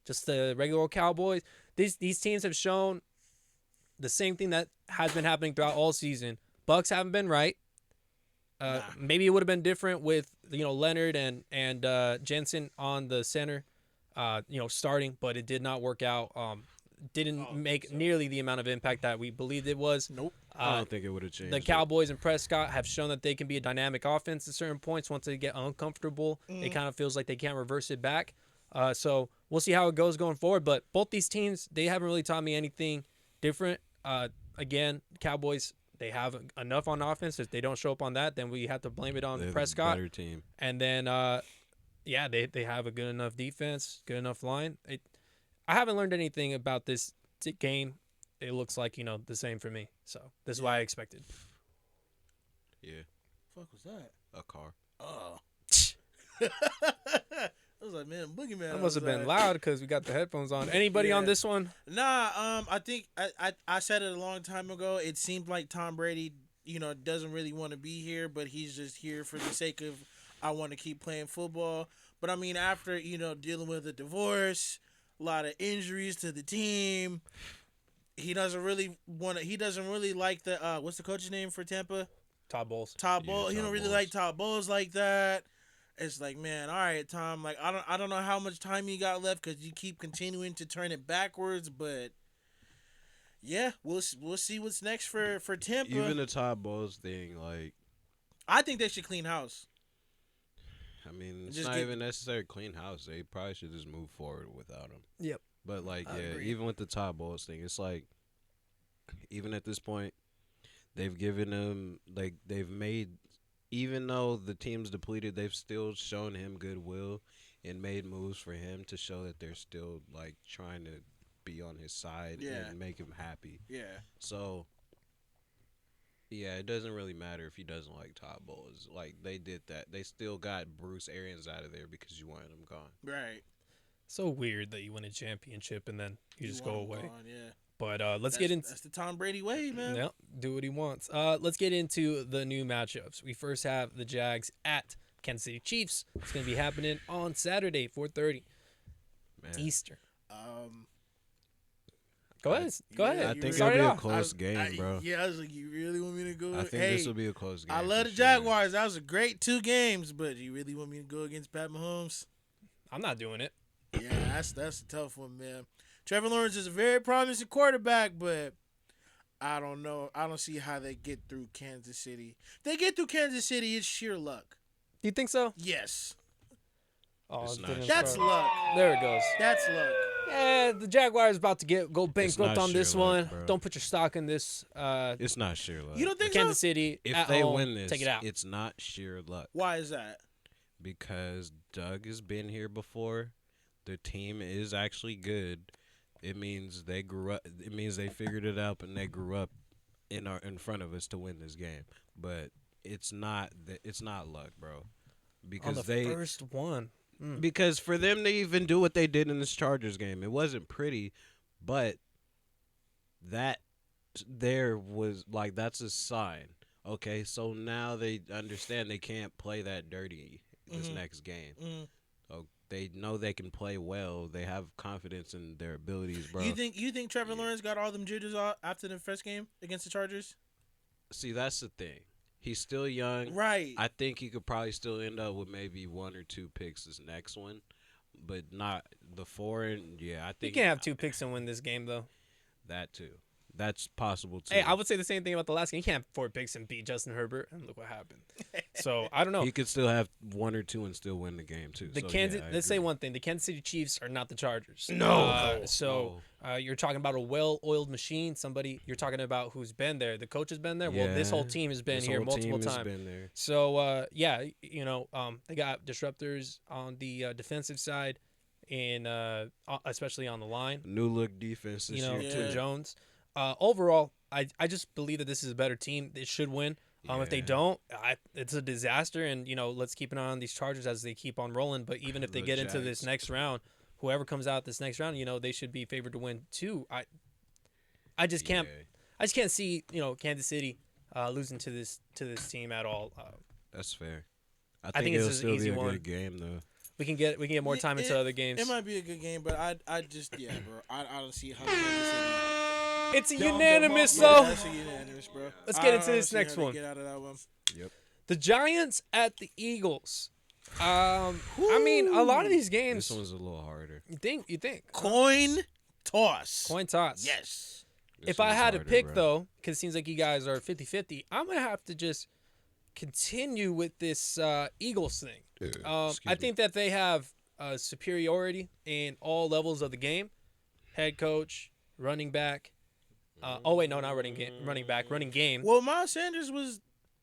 just the regular old Cowboys. These teams have shown the same thing that has been happening throughout all season. Bucks haven't been right. Maybe it would have been different with Leonard and Jensen on the center, starting, but it did not work out. Didn't make nearly the amount of impact that we believed it was. Nope. I don't think it would have changed. The Cowboys and Prescott have shown that they can be a dynamic offense at certain points. Once they get uncomfortable, it kind of feels like they can't reverse it back. So we'll see how it goes going forward. But both these teams, they haven't really taught me anything different. Again, Cowboys, they have enough on offense. If they don't show up on that, then we have to blame it on They're Prescott. the better team. And then, they have a good enough defense, good enough line. I haven't learned anything about this game. It looks like, the same for me. So this is what I expected. Yeah, Fuck was that? a car. Oh. I was like, man, boogeyman. That must have been loud because we got the headphones on. Anybody on Yeah. this one? Nah, I think I said it a long time ago. It seemed like Tom Brady, doesn't really want to be here, but he's just here for the sake of I want to keep playing football. But I mean, after dealing with a divorce, a lot of injuries to the team, he doesn't really want to. He doesn't really like the what's the coach's name for Tampa? Todd Bowles. Todd Yeah, Bowles. He Todd don't really Bowles. like Todd Bowles like that. It's like, man, all right, Tom. Like, I don't know how much time you got left because you keep continuing to turn it backwards. But yeah, we'll see what's next for Tampa. Even the Todd Bowles thing, like, I think they should clean house. I mean, it's Just not get- even necessary to clean house. They probably should just move forward without him. Yep. But like, I yeah, agree. even with the Todd Bowles thing, it's like, even at this point, they've given him they've made. Even though the team's depleted, they've still shown him goodwill and made moves for him to show that they're still like trying to be on his side Yeah. and make him happy. Yeah. So, yeah, it doesn't really matter if he doesn't like Todd Bowles. Like, they did that. They still got Bruce Arians out of there because you wanted him gone. Right. So weird that you win a championship and then you just go want him away. gone, yeah. But let's get into. That's the Tom Brady way, man. Yep, do what he wants. Let's get into the new matchups. We first have the Jags at Kansas City Chiefs. It's going to be happening on Saturday, 4:30 Man, Eastern. Um, Go ahead. Go yeah, ahead. I you think Start it'll it be a off. close game, bro. Yeah, I was like, you really want me to go? I think hey, this will be a close game. I love for the sure. Jaguars. That was a great 2 games, but you really want me to go against Pat Mahomes? I'm not doing it. Yeah, that's a tough one, man. Trevor Lawrence is a very promising quarterback, but I don't know. I don't see how they get through Kansas City. If they get through Kansas City, it's sheer luck. Do you think so? Yes. Oh, It's it not didn't sure. That's start. luck. There it goes. That's luck. Yeah, the Jaguars about to go It's bankrupt not on this sheer one. luck, bro. Don't put your stock in this. It's not sheer luck. You don't think Kansas so? City If at they home, win this, take it out. it's not sheer luck. Why is that? Because Doug has been here before. The team is actually good. It means they grew up. It means they figured it out and they grew up in front of us to win this game. But it's not luck, bro. On Because the first one. because for them to even do what they did in this Chargers game, it wasn't pretty, but that there was like that's a sign. Okay, so now they understand they can't play that dirty this next game. Oh, they know they can play well. They have confidence in their abilities, bro. You think Trevor Lawrence got all them jitters off after the first game against the Chargers? See, that's the thing. He's still young. Right. I think he could probably still end up with maybe 1 or 2 picks this next one, but not the 4. And yeah, I He think can't have 2 picks and win this game though. that too. That's possible too. Hey, I would say the same thing about the last game. He can't have 4 picks and beat Justin Herbert, and look what happened. So I don't know. He could still have 1 or 2 and still win the game too. The So, Kansas. yeah, I let's say agree. one thing: the Kansas City Chiefs are not the Chargers. No. You're talking about a well-oiled machine. Somebody you're talking about who's been there. The coach has been there. Well, this whole team has been This here whole multiple team has times. been there. So they got disruptors on the defensive side, and especially on the line. New look defense this year Yeah. too. Jones. Overall, I just believe that this is a better team. They should win. If they Yeah. don't, it's a disaster. And let's keep an eye on these Chargers as they keep on rolling. But even if they The get into this Jags. next round, whoever comes out this next round, they should be favored to win too. I just can't. Yeah, I just can't see Kansas City losing to this team at all. that's fair. I think think it's it'll just an still easy be a one. good game though. We can get more time into other games. It might be a good game, but I just bro. I don't see how Kansas City. It's a unanimous. Yeah, So that's a unanimous, bro. Let's I get into don't this see next how they one. Get out of that one. Yep. The Giants at the Eagles. I mean, a lot of these games. This one's a little harder. You think? Coin toss. Coin toss. Yes. This If I one's had to harder, pick, bro. though, because it seems like you guys are 50-50, I'm going to have to just continue with this Eagles thing. Excuse I me. think that they have superiority in all levels of the game. Head coach, running back. Not running back, running game. Well, Miles Sanders was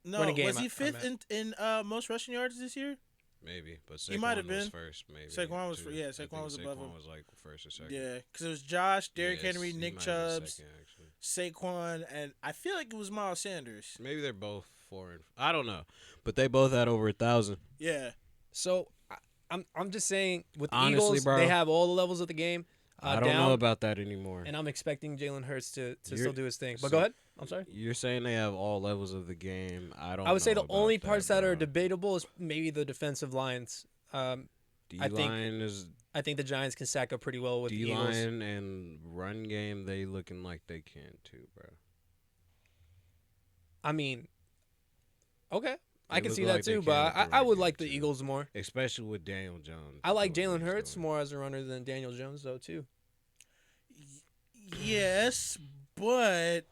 Running game, was he I fifth meant. in most rushing yards this year? Maybe, but Saquon He might have was been. first. Maybe Saquon was too. fir- yeah, I Saquon think was above Saquon him. was like first or second. Yeah, because it was Josh, Derrick Yes, Henry, he Nick might have been Chubbs, second, actually. Saquon, and I feel like it was Miles Sanders. Maybe they're both 4 and I don't know, but they both had over 1,000. Yeah. So I'm just saying, with the Honestly, Eagles, bro, they have all the levels of the game I don't down, know about that anymore. and I'm expecting Jalen Hurts to still You're- do his thing. But so- go ahead. I'm sorry. You're saying they have all levels of the game. I don't. I would say know the about only parts that are bro. debatable is maybe the defensive lines. I think- D-line is I think the Giants can stack up pretty well with the Eagles. D-line and run game. They looking like they can too, bro. I mean, okay, I They can look see like that they too, can but with the I run would game, like the too. Eagles more. Especially with Daniel Jones. I like doing what Jalen he's Hurts doing. more as a runner than Daniel Jones, though, too. Yes, but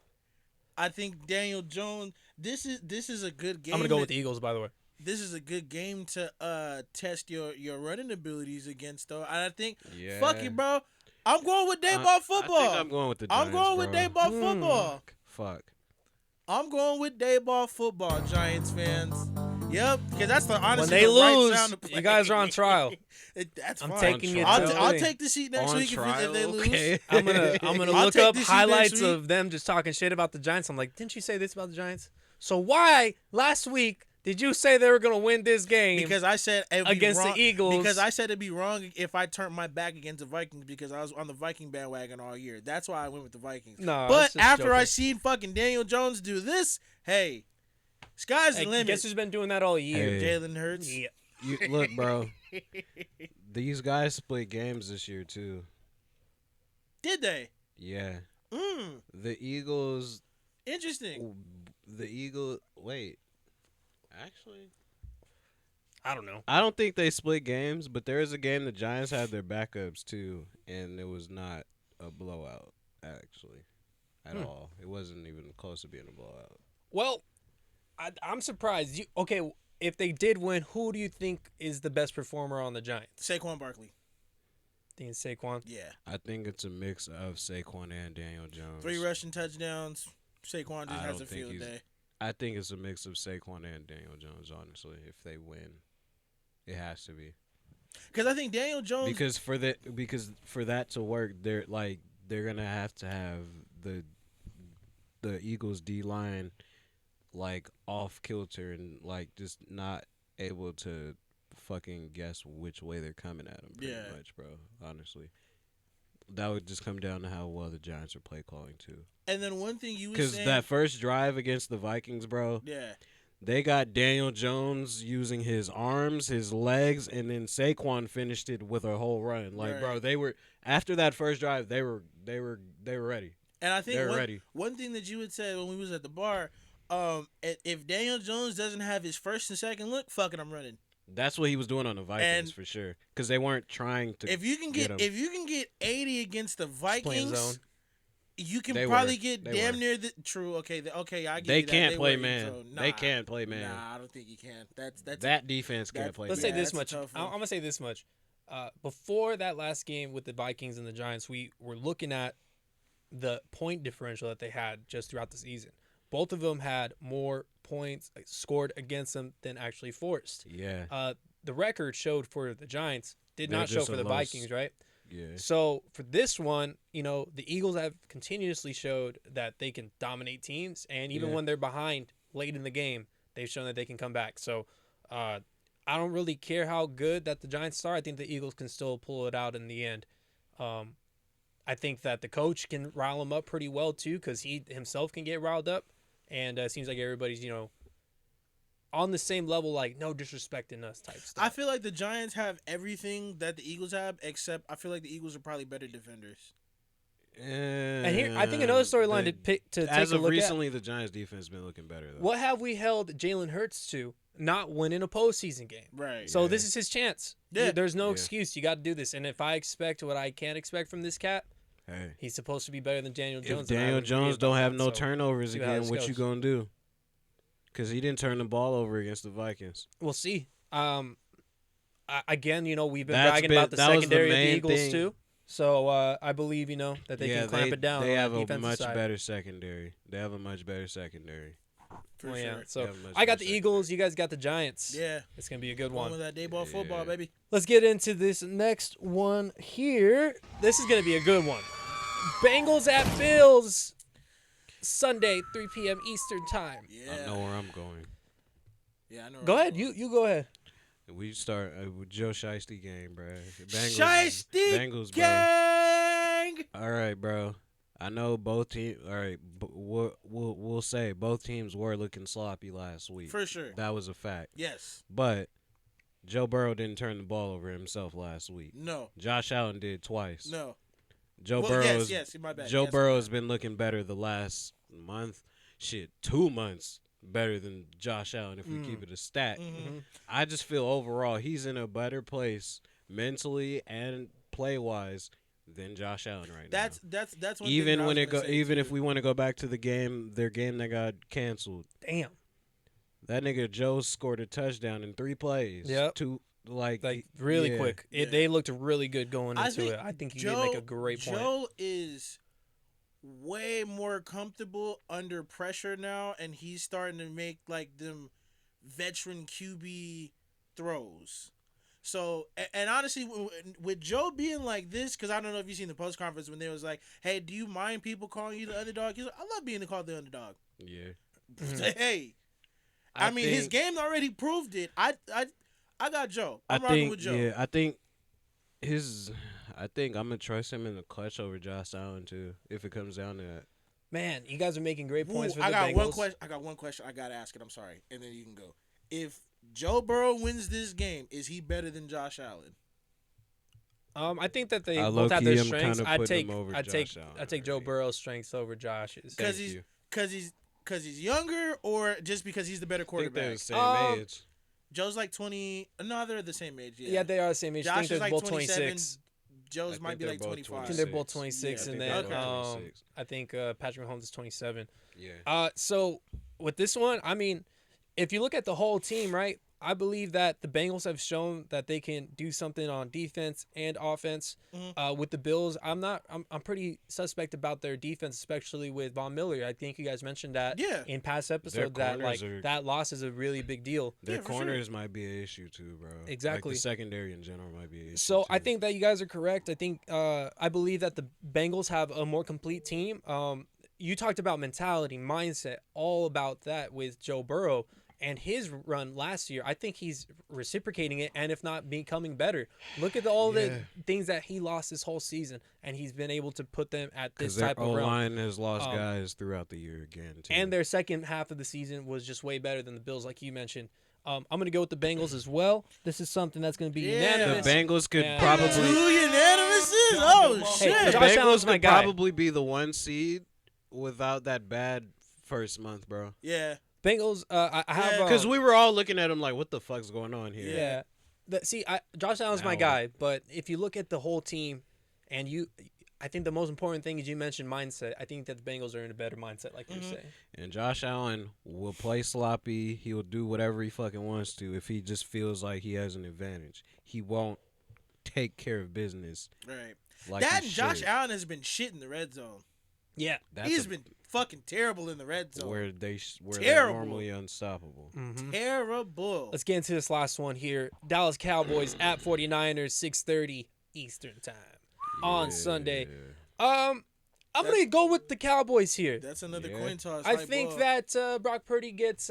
I think Daniel Jones. This is a good game. I'm gonna go with the Eagles, by the way. This is a good game to test your running abilities against, though. And I think, Yeah. fuck it, bro. I'm going with Dayball I football. think I'm going with the Giants, I'm going with bro. Dayball football. Fuck. I'm going with Dayball football, Giants fans. Yep, because that's the honestly When they the right lose, sound to play. you guys are on trial. That's I'm fine. taking it I'll, to I'll the take the seat next On week trial, if they lose. okay. I'm gonna I'll look take up this seat next highlights week. of them just talking shit about the Giants. I'm like, didn't you say this about the Giants? So why last week did you say they were gonna win this game? Because I said it'd be against the wrong, Eagles. Because I said it'd be wrong if I turned my back against the Vikings because I was on the Viking bandwagon all year. That's why I went with the Vikings. No, but that's just after I joking. seen fucking Daniel Jones do this, hey, sky's Hey, the limit. guess who's been doing that all year? Hey. Jalen Hurts. Yeah. You, look, bro. These guys split games this year too. Did they? Yeah. Mm, The Eagles. interesting. Wait. Actually, I don't know. I don't think they split games, but there is a game the Giants had their backups too, and it was not a blowout. Actually, at all. It wasn't even close to being a blowout. Well, I'm surprised. Okay, if they did win, who do you think is the best performer on the Giants? Saquon Barkley. Think it's Saquon. Yeah. I think it's a mix of Saquon and Daniel Jones. 3 rushing touchdowns. Saquon just I has don't a think field he's- day. I think it's a mix of Saquon and Daniel Jones. Honestly, if they win, it has to be Because I think Daniel Jones. because for that to work, they're gonna have to have the Eagles D line like off kilter and like just not able to fucking guess which way they're coming at them. Pretty Yeah. much, bro. Honestly, that would just come down to how well the Giants are play calling too. And then one thing you were Because saying, that first drive against the Vikings, bro, yeah, they got Daniel Jones using his arms, his legs, and then Saquon finished it with a whole run. Like, bro, Right. they were after that first drive, they were ready. and I think They're ready. one thing that you had said when we was at the bar, if Daniel Jones doesn't have his first and second look, fuck it, I'm running. That's what he was doing on the Vikings And for sure. Because they weren't trying to. If you can get get him. 80 against the playing Vikings, zone. you can They probably were. get They damn were. near the true. Okay, I get They you that. can't They play were, man. so, They nah, can't play man. Nah, I don't think you can. That's That defense can't that's- play Let's man. say this that's a much. tough I'm one. gonna say this much. Before that last game with the Vikings and the Giants, we were looking at the point differential that they had just throughout the season. Both of them had more points scored against them than actually forced. Yeah. The record showed for the Giants, did They're not show just for a the low Vikings, right? Yeah. So for this one, the Eagles have continuously showed that they can dominate teams, and even Yeah. when they're behind late in the game, they've shown that they can come back. So I don't really care how good that the Giants are. I think the Eagles can still pull it out in the end. I think that the coach can rile them up pretty well too, because he himself can get riled up, and it seems like everybody's on the same level, like no disrespecting us type stuff. I feel like the Giants have everything that the Eagles have, except I feel like the Eagles are probably better defenders. And here, I think another storyline to take As a of look recently, the Giants defense has been looking better though. at. What have we held Jalen Hurts to? Not winning a postseason game. Right. So Yeah. this is his chance. Yeah. There's no Yeah. excuse. You got to do this. And if I expect what I can't expect from this cat, Hey, he's supposed to be better than Daniel if Jones. and I Daniel would agree Jones about don't have that. no So turnovers see how again, this what you goes. gonna do? Because he didn't turn the ball over against the Vikings. We'll see. Again, we've been That's bragging been- about the that was the secondary of the main Eagles thing. too. So I believe that they can clamp it down. They on have the a defensive much side. better secondary. They have a much better secondary. For Well, sure. yeah. So They have a much I got better the Eagles. You guys got the Giants. Yeah. It's gonna be a good One one. with that day ball football, Yeah. baby. Let's get into this next one here. This is going to be a good one. Bengals at Bills. Sunday, 3 p.m. Eastern time. Yeah. I know where I'm going. Yeah, I know. Go where ahead. I'm going. You go ahead. We start with Joe Shiesty game, bro. Shiesty Bengals, bro. gang. All right, bro. I know both teams. All right, we'll say both teams were looking sloppy last week. For sure. That was a fact. Yes. But Joe Burrow didn't turn the ball over himself last week. No. Josh Allen did twice. No. Joe Well, Burrow's yes, my bad. Joe Yes, Burrow's been looking better the last month. Shit, 2 months better than Josh Allen if we keep it a stat. Mhm. I just feel overall he's in a better place mentally and play wise than Josh Allen right That's now. one Even thing that I when was it go gonna say, even too. if we want to go back to their game that got canceled. Damn. That nigga Joe scored a touchdown in 3 plays. Yep. Two Like really yeah. quick. Yeah. They looked really good going I into think it. I think he did make a great point. Joe is way more comfortable under pressure now, and he's starting to make like them veteran QB throws. So, and honestly, with Joe being like this, because I don't know if you've seen the post conference when they was like, "Hey, do you mind people calling you the underdog?" He's like, "I love being called the underdog." Yeah. Hey, I mean, his game already proved it. I got Joe. I'm rocking with Joe. Yeah, I think I'm gonna trust him in the clutch over Josh Allen too, if it comes down to that. Man, you guys are making great points Ooh, for the I got one Bengals. question. I got one question. I gotta ask it. I'm sorry, and then you can go. If Joe Burrow wins this game, is he better than Josh Allen? I think that they I both have their low-key am strengths. kinda I'd putting take him over I'd take Josh Allen I'd take Joe already. Burrow's strengths over Josh's. Thank Because you. he's younger, or just because he's the better I think they're quarterback? the same Um, age. Joe's like 20. No, they're the same age. Yeah, Yeah, they are the same age. I Josh think is they're like both 27. 26. Joe's I might think be they're like both 25. I think they're both 26, Yeah, I and think then they're both 26. I think Patrick Mahomes is 27. Yeah. So with this one, I mean, if you look at the whole team, right? I believe that the Bengals have shown that they can do something on defense and offense. With the Bills, I'm pretty suspect about their defense, especially with Von Miller. I think you guys mentioned that Yeah. in past episodes that corners are- that loss is a really big deal. Their Yeah, for sure. corners might be an issue too, bro. Exactly. Like the secondary in general might be an issue. So I too. think that you guys are correct. I think I believe that the Bengals have a more complete team. You talked about mentality, mindset, all about that with Joe Burrow. And his run last year, I think he's reciprocating it, and if not, becoming better. Look at all the things that he lost this whole season, and he's been able to put them at this type of realm. Their O-line has lost guys throughout the year again, too. And their second half of the season was just way better than the Bills, like you mentioned. I'm going to go with the Bengals as well. This is something that's going to be unanimous. The Bengals could probably... 2 unanimouses? Oh, shit. Hey, The Josh Allen's Bengals my could guy. probably be the 1 seed without that bad first month, bro. Yeah. Bengals, I have... Because we were all looking at him like, what the fuck's going on here? Yeah. Josh Allen's my guy, but if you look at the whole team, and I think the most important thing is you mentioned mindset. I think that the Bengals are in a better mindset, like you're saying. And Josh Allen will play sloppy. He will do whatever he fucking wants to if he just feels like he has an advantage. He won't take care of business. Right. Like that he Josh should. Allen has been shit in the red zone. Yeah. He's been fucking terrible in the red zone. where they're Terrible. normally unstoppable. Terrible. Let's get into this last one here. Dallas Cowboys at 49ers, 6:30 Eastern time on Sunday. I'm going to go with the Cowboys here. That's another coin toss. I think that Brock Purdy gets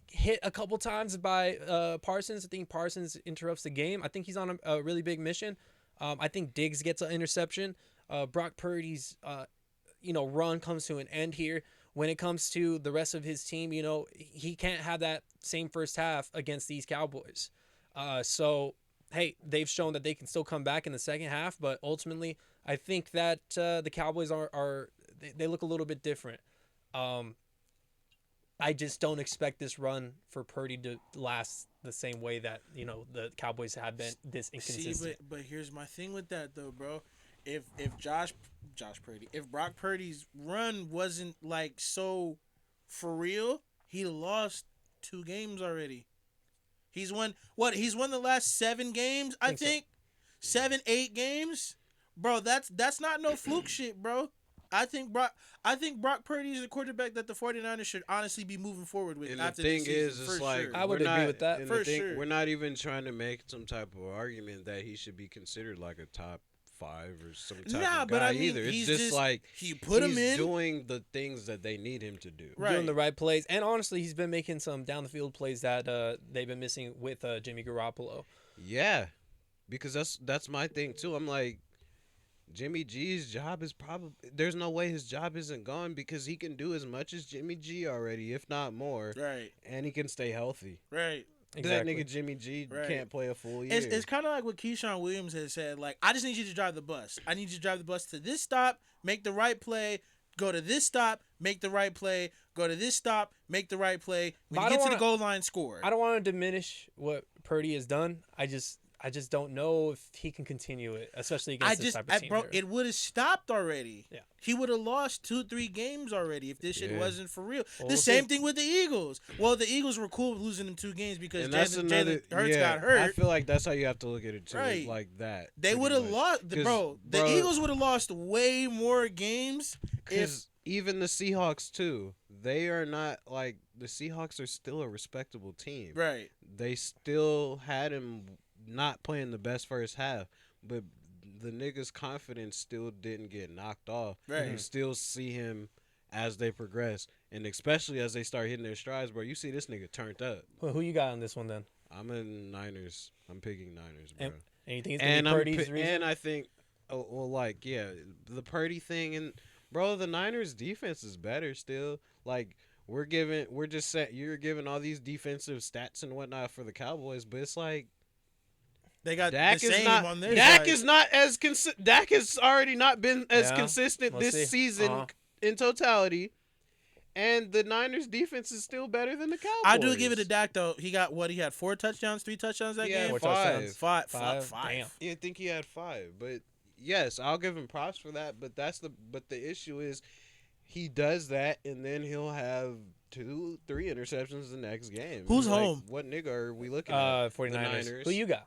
hit a couple times by Parsons. I think Parsons interrupts the game. I think he's on a really big mission. I think Diggs gets an interception. Brock Purdy's run comes to an end here. When it comes to the rest of his team, he can't have that same first half against these Cowboys. So, hey, they've shown that they can still come back in the second half, but ultimately, I think that the Cowboys they look a little bit different. I just don't expect this run for Purdy to last the same way that the Cowboys have been this inconsistent. See, but here's my thing with that though, bro. If Brock Purdy's run wasn't like so for real, he lost 2 games already. He's won the last 7 games, I think. 7, 8 games. Bro, that's not no fluke shit, bro. I think Brock Purdy is a quarterback that the 49ers should honestly be moving forward with. And after the thing this season, is, it's for like sure. I would agree with that. For sure. We're not even trying to make some type of argument that he should be considered like a top 5 or some type of guy but I mean, either. It's just like he put him in doing the things that they need him to do. Right. Doing the right plays. And honestly, he's been making some down the field plays that they've been missing with Jimmy Garoppolo. Yeah, because that's my thing too. I'm like, Jimmy G's job is probably there's no way his job isn't gone because he can do as much as Jimmy G already, if not more. Right. And he can stay healthy. Right. Exactly. That nigga Jimmy G Right. can't play a full year. It's kind of like what Keyshawn Williams has said. Like, I just need you to drive the bus. I need you to drive the bus to this stop, make the right play, go to this stop, make the right play, go to this stop, make the right play. When you get to the goal line, score. I don't want to diminish what Purdy has done. I just don't know if he can continue it, especially against this type of team. Bro, it would have stopped already. Yeah. He would have lost 2-3 games already if this shit wasn't for real. Well, the same thing with the Eagles. Well, the Eagles were cool with losing them 2 games because Jalen Hurts got hurt. I feel like that's how you have to look at it too. Right. Like that. They would have lost, bro. The Eagles would have lost way more games if. Even the Seahawks too. They are not like the Seahawks are still a respectable team. Right. They still had him not playing the best first half, but the nigga's confidence still didn't get knocked off. Right. You still see him as they progress, and especially as they start hitting their strides, bro. You see this nigga turned up. Well, who you got on this one then? I'm in Niners. I'm picking Niners, bro. And you think it's gonna be Purdy's reason? And I think, the Purdy thing, and bro, the Niners defense is better still. Like you're giving all these defensive stats and whatnot for the Cowboys, but it's like. They got Dak the same on their Dak side. is not as Dak has already not been as consistent this season in totality, and the Niners defense is still better than the Cowboys. I do give it to Dak though. He got what? He had 4 touchdowns, 3 touchdowns that game. 4 touchdowns. Five. Damn. Yeah, I think he had 5, but yes, I'll give him props for that. But the issue is he does that, and then he'll have 2-3 interceptions the next game. Who's Like, home? What nigga are we looking at? 49ers. The Niners. Who you got?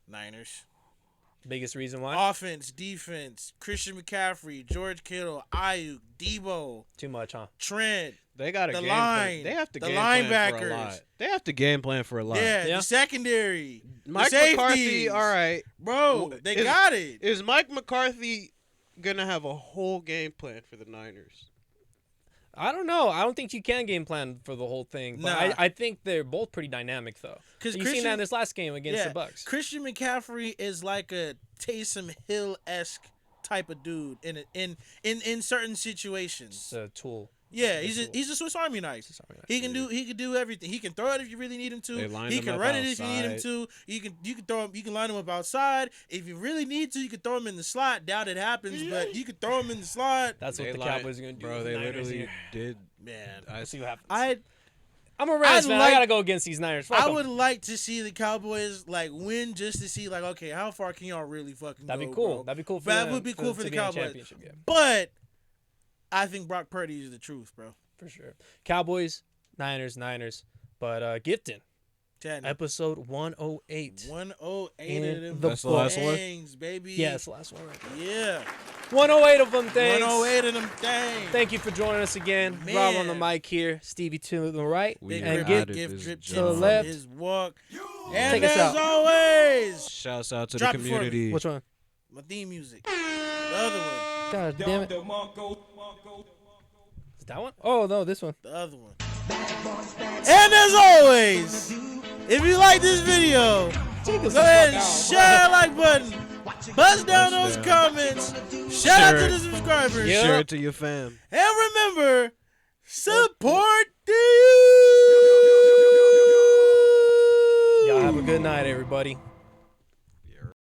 Niners. Biggest reason why? Offense, defense, Christian McCaffrey, George Kittle, Ayuk, Debo, Too much, huh? Trent. They got a The game line, plan. They have to the game plan for a linebackers. lot. They have to game plan for a lot. Yeah, Yeah. the secondary. Mike the safeties. McCarthy, all right. Bro, they Is- got it. Is Mike McCarthy gonna have a whole game plan for the Niners? I don't know. I don't think you can game plan for the whole thing. But Nah. I think they're both pretty dynamic, though. Because You seen that in this last game against the Bucks. Christian McCaffrey is like a Taysom Hill-esque type of dude in certain situations. It's a tool. Yeah, he's a Swiss Army knife. He can do everything. He can throw it if you really need him to. He can run it if you need him to. You can throw him. You can line him up outside if you really need to. You can throw him in the slot. Doubt it happens, but you can throw him in the slot. That's what the Cowboys are gonna do. Bro, they literally did. Man, Let's see what happens. I'm a Rams fan. I gotta go against these Niners. I would like to see the Cowboys like win just to see like, okay, how far can y'all really fucking That'd go? be cool. Bro? That'd be cool. That would be cool for the Cowboys. But I think Brock Purdy is the truth, bro. For sure. Cowboys, Niners. But Gifton. 10. Episode 108. 108 of them. That's the last one? Things, baby. Yeah, it's the last one right there. Yeah. 108 of them things. 108 of them things. Thank you for joining us again. Man. Rob on the mic here. Stevie to the right. And gift drip to the left. His walk. And Take us as out. always, Shouts out to Drop the it for me. community. Which one? my theme music. The other one. God damn it. Is that one? Oh, no, this one. The other one. And as always, if you like this video, go ahead and share that like button. Buzz down those comments. Shout out to the subscribers. Yeah. Share it to your fam. And remember, support the Y'all have a good night, everybody.